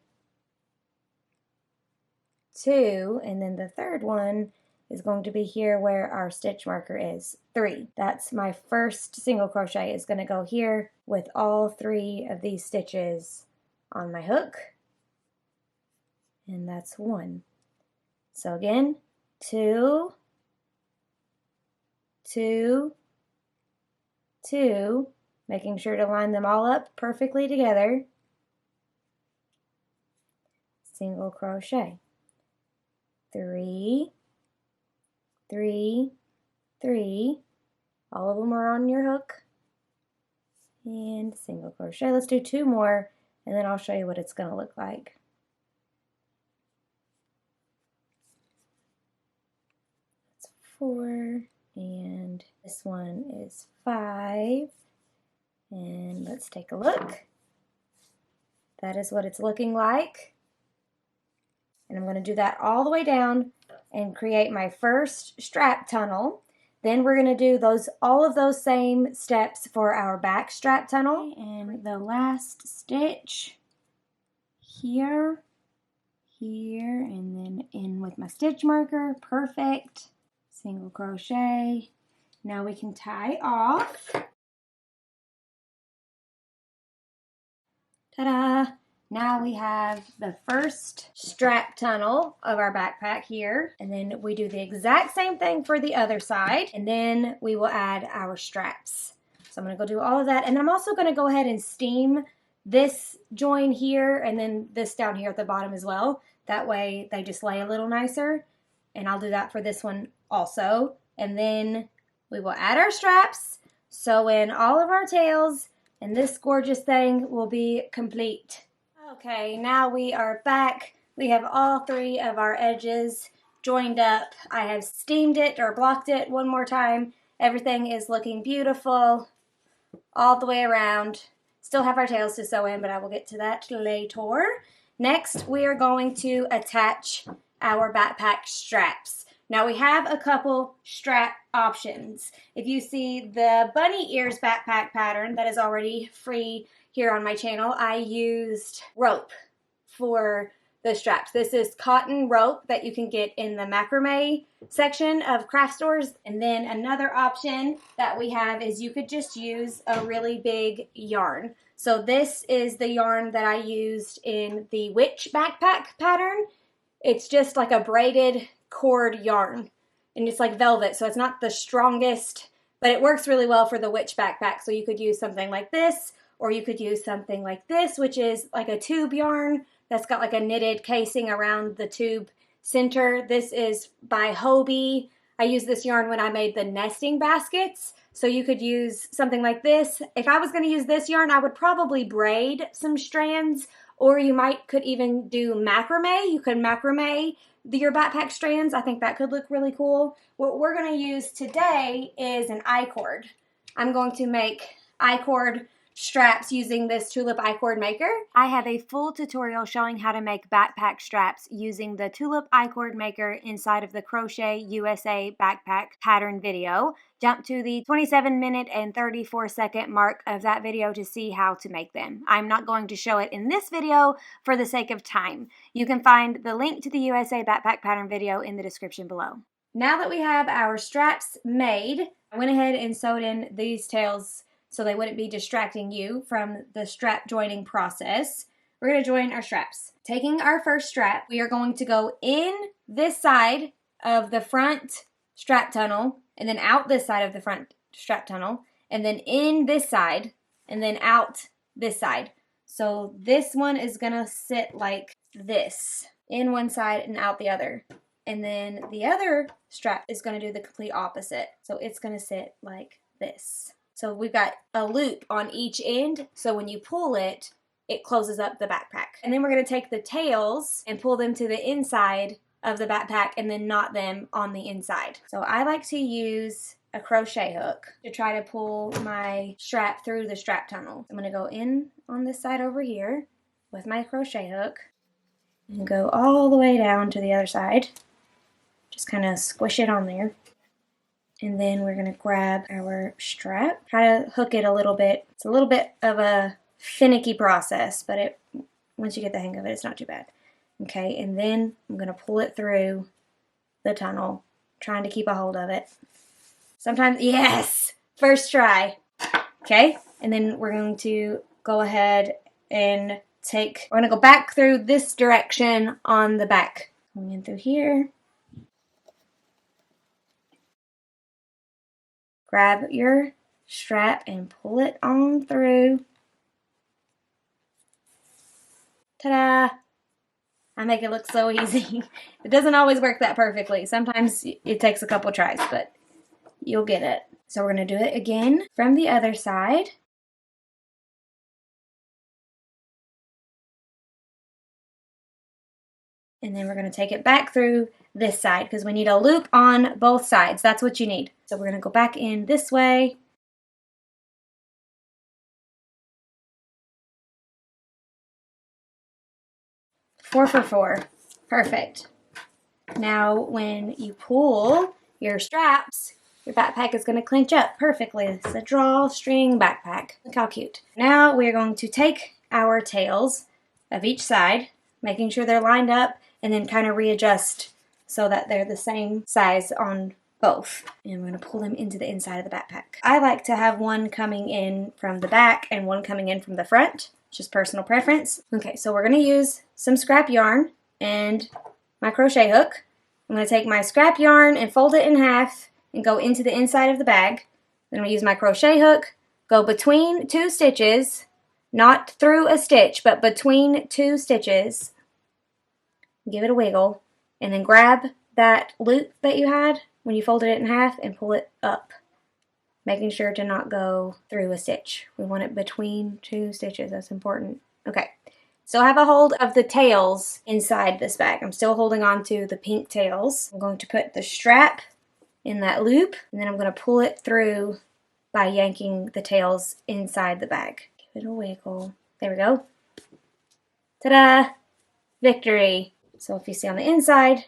2, and then the third one is going to be here where our stitch marker is. 3. That's my first single crochet is going to go here with all 3 of these stitches on my hook, and that's 1. So again, 2, 2, 2, making sure to line them all up perfectly together, single crochet, 3, 3, 3, all of them are on your hook, and single crochet. Let's do 2 more, and then I'll show you what it's going to look like. That's 4, and this one is 5, and let's take a look. That is what it's looking like. And I'm going to do that all the way down and create my first strap tunnel. Then we're going to do all of those same steps for our back strap tunnel. And the last stitch here, and then in with my stitch marker. Perfect. Single crochet. Now we can tie off. Ta-da! Now we have the first strap tunnel of our backpack here, and then we do the exact same thing for the other side, and then we will add our straps. So I'm going to go do all of that, and then I'm also going to go ahead and steam this join here and then this down here at the bottom as well. That way they just lay a little nicer, and I'll do that for this one also. And then we will add our straps, sew in all of our tails, and this gorgeous thing will be complete. Okay, now we are back. We have all 3 of our edges joined up. I have steamed it or blocked it one more time. Everything is looking beautiful all the way around. Still have our tails to sew in, but I will get to that later. Next, we are going to attach our backpack straps. Now we have a couple strap options. If you see the bunny ears backpack pattern that is already free here on my channel, I used rope for the straps. This is cotton rope that you can get in the macrame section of craft stores. And then another option that we have is you could just use a really big yarn. So this is the yarn that I used in the witch backpack pattern. It's just like a braided cord yarn, and it's like velvet, so it's not the strongest, but it works really well for the witch backpack. So you could use something like this, or you could use something like this, which is like a tube yarn that's got like a knitted casing around the tube center. This is by Hobie. I used this yarn when I made the nesting baskets. So you could use something like this. If I was going to use this yarn, I would probably braid some strands, or you could even do macrame. You could macrame your backpack strands. I think that could look really cool. What we're going to use today is an I-cord. I'm going to make I-cord straps using this tulip I-cord maker. I have a full tutorial showing how to make backpack straps using the tulip I-cord maker inside of the Crochet USA backpack pattern video. Jump to the 27-minute and 34-second mark of that video to see how to make them. I'm not going to show it in this video for the sake of time. You can find the link to the USA backpack pattern video in the description below. Now that we have our straps made, I went ahead and sewed in these tails so they wouldn't be distracting you from the strap joining process. We're going to join our straps. Taking our first strap, we are going to go in this side of the front strap tunnel, and then out this side of the front strap tunnel, and then in this side, and then out this side. So this one is going to sit like this, in one side and out the other. And then the other strap is going to do the complete opposite. So it's going to sit like this. So we've got a loop on each end, so when you pull it, it closes up the backpack. And then we're going to take the tails and pull them to the inside of the backpack and then knot them on the inside. So I like to use a crochet hook to try to pull my strap through the strap tunnel. I'm going to go in on this side over here with my crochet hook and go all the way down to the other side. Just kind of squish it on there. And then we're going to grab our strap, try to hook it a little bit. It's a little bit of a finicky process, but once you get the hang of it, it's not too bad. Okay, and then I'm going to pull it through the tunnel, trying to keep a hold of it. Sometimes, yes, first try. Okay, and then we're going to go ahead and we're going to go back through this direction on the back. Going in through here. Grab your strap and pull it on through. Ta-da! I make it look so easy. It doesn't always work that perfectly. Sometimes it takes a couple tries, but you'll get it. So we're going to do it again from the other side. And then we're going to take it back through this side because we need a loop on both sides. That's what you need. So we're going to go back in this way. Four for four. Perfect. Now when you pull your straps, your backpack is going to clinch up perfectly. It's a drawstring backpack. Look how cute. Now we're going to take our tails of each side, making sure they're lined up, and then kind of readjust so that they're the same size on both. And we're going to pull them into the inside of the backpack. I like to have one coming in from the back and one coming in from the front. Just personal preference. Okay, so we're going to use some scrap yarn and my crochet hook. I'm going to take my scrap yarn and fold it in half and go into the inside of the bag. Then I'm going to use my crochet hook, go between two stitches, not through a stitch, but between two stitches. Give it a wiggle, and then grab that loop that you had when you folded it in half and pull it up, making sure to not go through a stitch. We want it between two stitches. That's important. Okay, still have a hold of the tails inside this bag. I'm still holding on to the pink tails. I'm going to put the strap in that loop, and then I'm going to pull it through by yanking the tails inside the bag. Give it a wiggle. There we go. Ta-da! Victory! So if you see on the inside,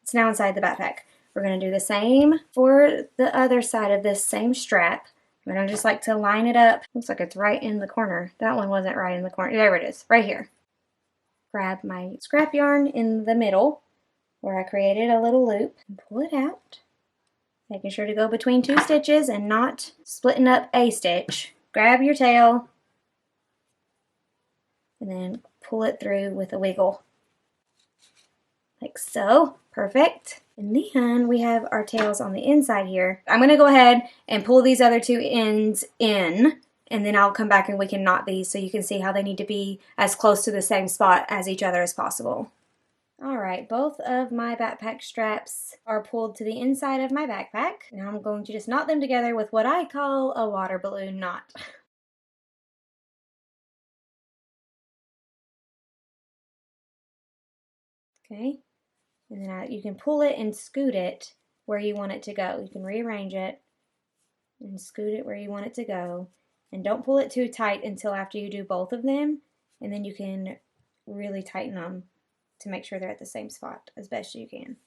it's now inside the backpack. We're going to do the same for the other side of this same strap. I'm going to just like to line it up. Looks like it's right in the corner. That one wasn't right in the corner. There it is, right here. Grab my scrap yarn in the middle where I created a little loop and pull it out. Making sure to go between 2 stitches and not splitting up a stitch. Grab your tail and then pull it through with a wiggle. Like so. Perfect. And then we have our tails on the inside here. I'm going to go ahead and pull these other 2 ends in, and then I'll come back and we can knot these so you can see how they need to be as close to the same spot as each other as possible. Alright, both of my backpack straps are pulled to the inside of my backpack. Now I'm going to just knot them together with what I call a water balloon knot. Okay. And then you can pull it and scoot it where you want it to go. You can rearrange it and scoot it where you want it to go. And don't pull it too tight until after you do both of them. And then you can really tighten them to make sure they're at the same spot as best you can.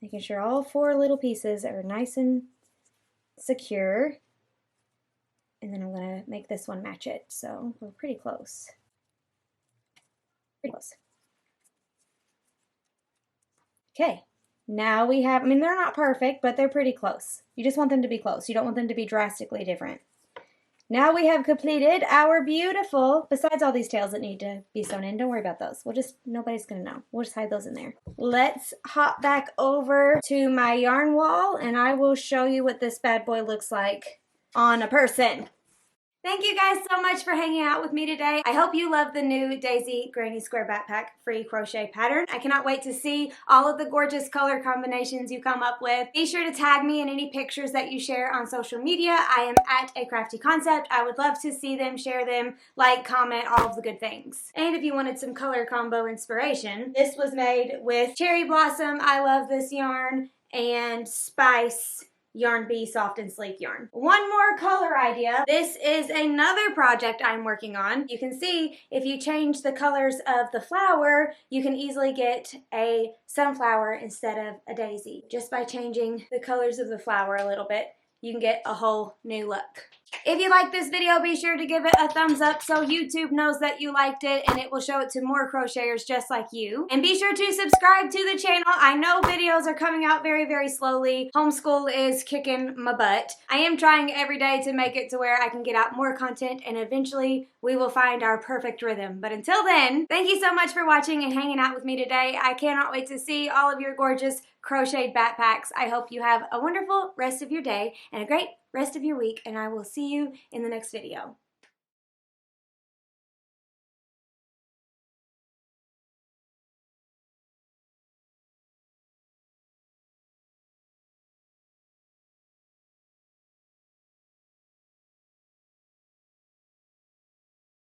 Making sure all 4 little pieces are nice and secure. And then I'm going to make this one match it. So we're pretty close. Pretty close. Okay. Now we have, I mean, they're not perfect, but they're pretty close. You just want them to be close. You don't want them to be drastically different. Now we have completed our beautiful, besides all these tails that need to be sewn in, don't worry about those. Nobody's going to know. We'll just hide those in there. Let's hop back over to my yarn wall and I will show you what this bad boy looks like on a person. Thank you guys so much for hanging out with me today. I hope you love the new Daisy Granny Square Backpack free crochet pattern. I cannot wait to see all of the gorgeous color combinations you come up with. Be sure to tag me in any pictures that you share on social media. I am at A Crafty Concept. I would love to see them, share them, like, comment, all of the good things. And if you wanted some color combo inspiration, this was made with Cherry Blossom, I love this yarn, and Spice Yarn Bee Soft and Sleek yarn. One more color idea. This is another project I'm working on. You can see if you change the colors of the flower, you can easily get a sunflower instead of a daisy. Just by changing the colors of the flower a little bit, you can get a whole new look. If you like this video, be sure to give it a thumbs up so YouTube knows that you liked it and it will show it to more crocheters just like you. And be sure to subscribe to the channel. I know videos are coming out very, very slowly. Homeschool is kicking my butt. I am trying every day to make it to where I can get out more content and eventually we will find our perfect rhythm. But until then, thank you so much for watching and hanging out with me today. I cannot wait to see all of your gorgeous crocheted backpacks. I hope you have a wonderful rest of your day and a great rest of your week, and I will see you in the next video.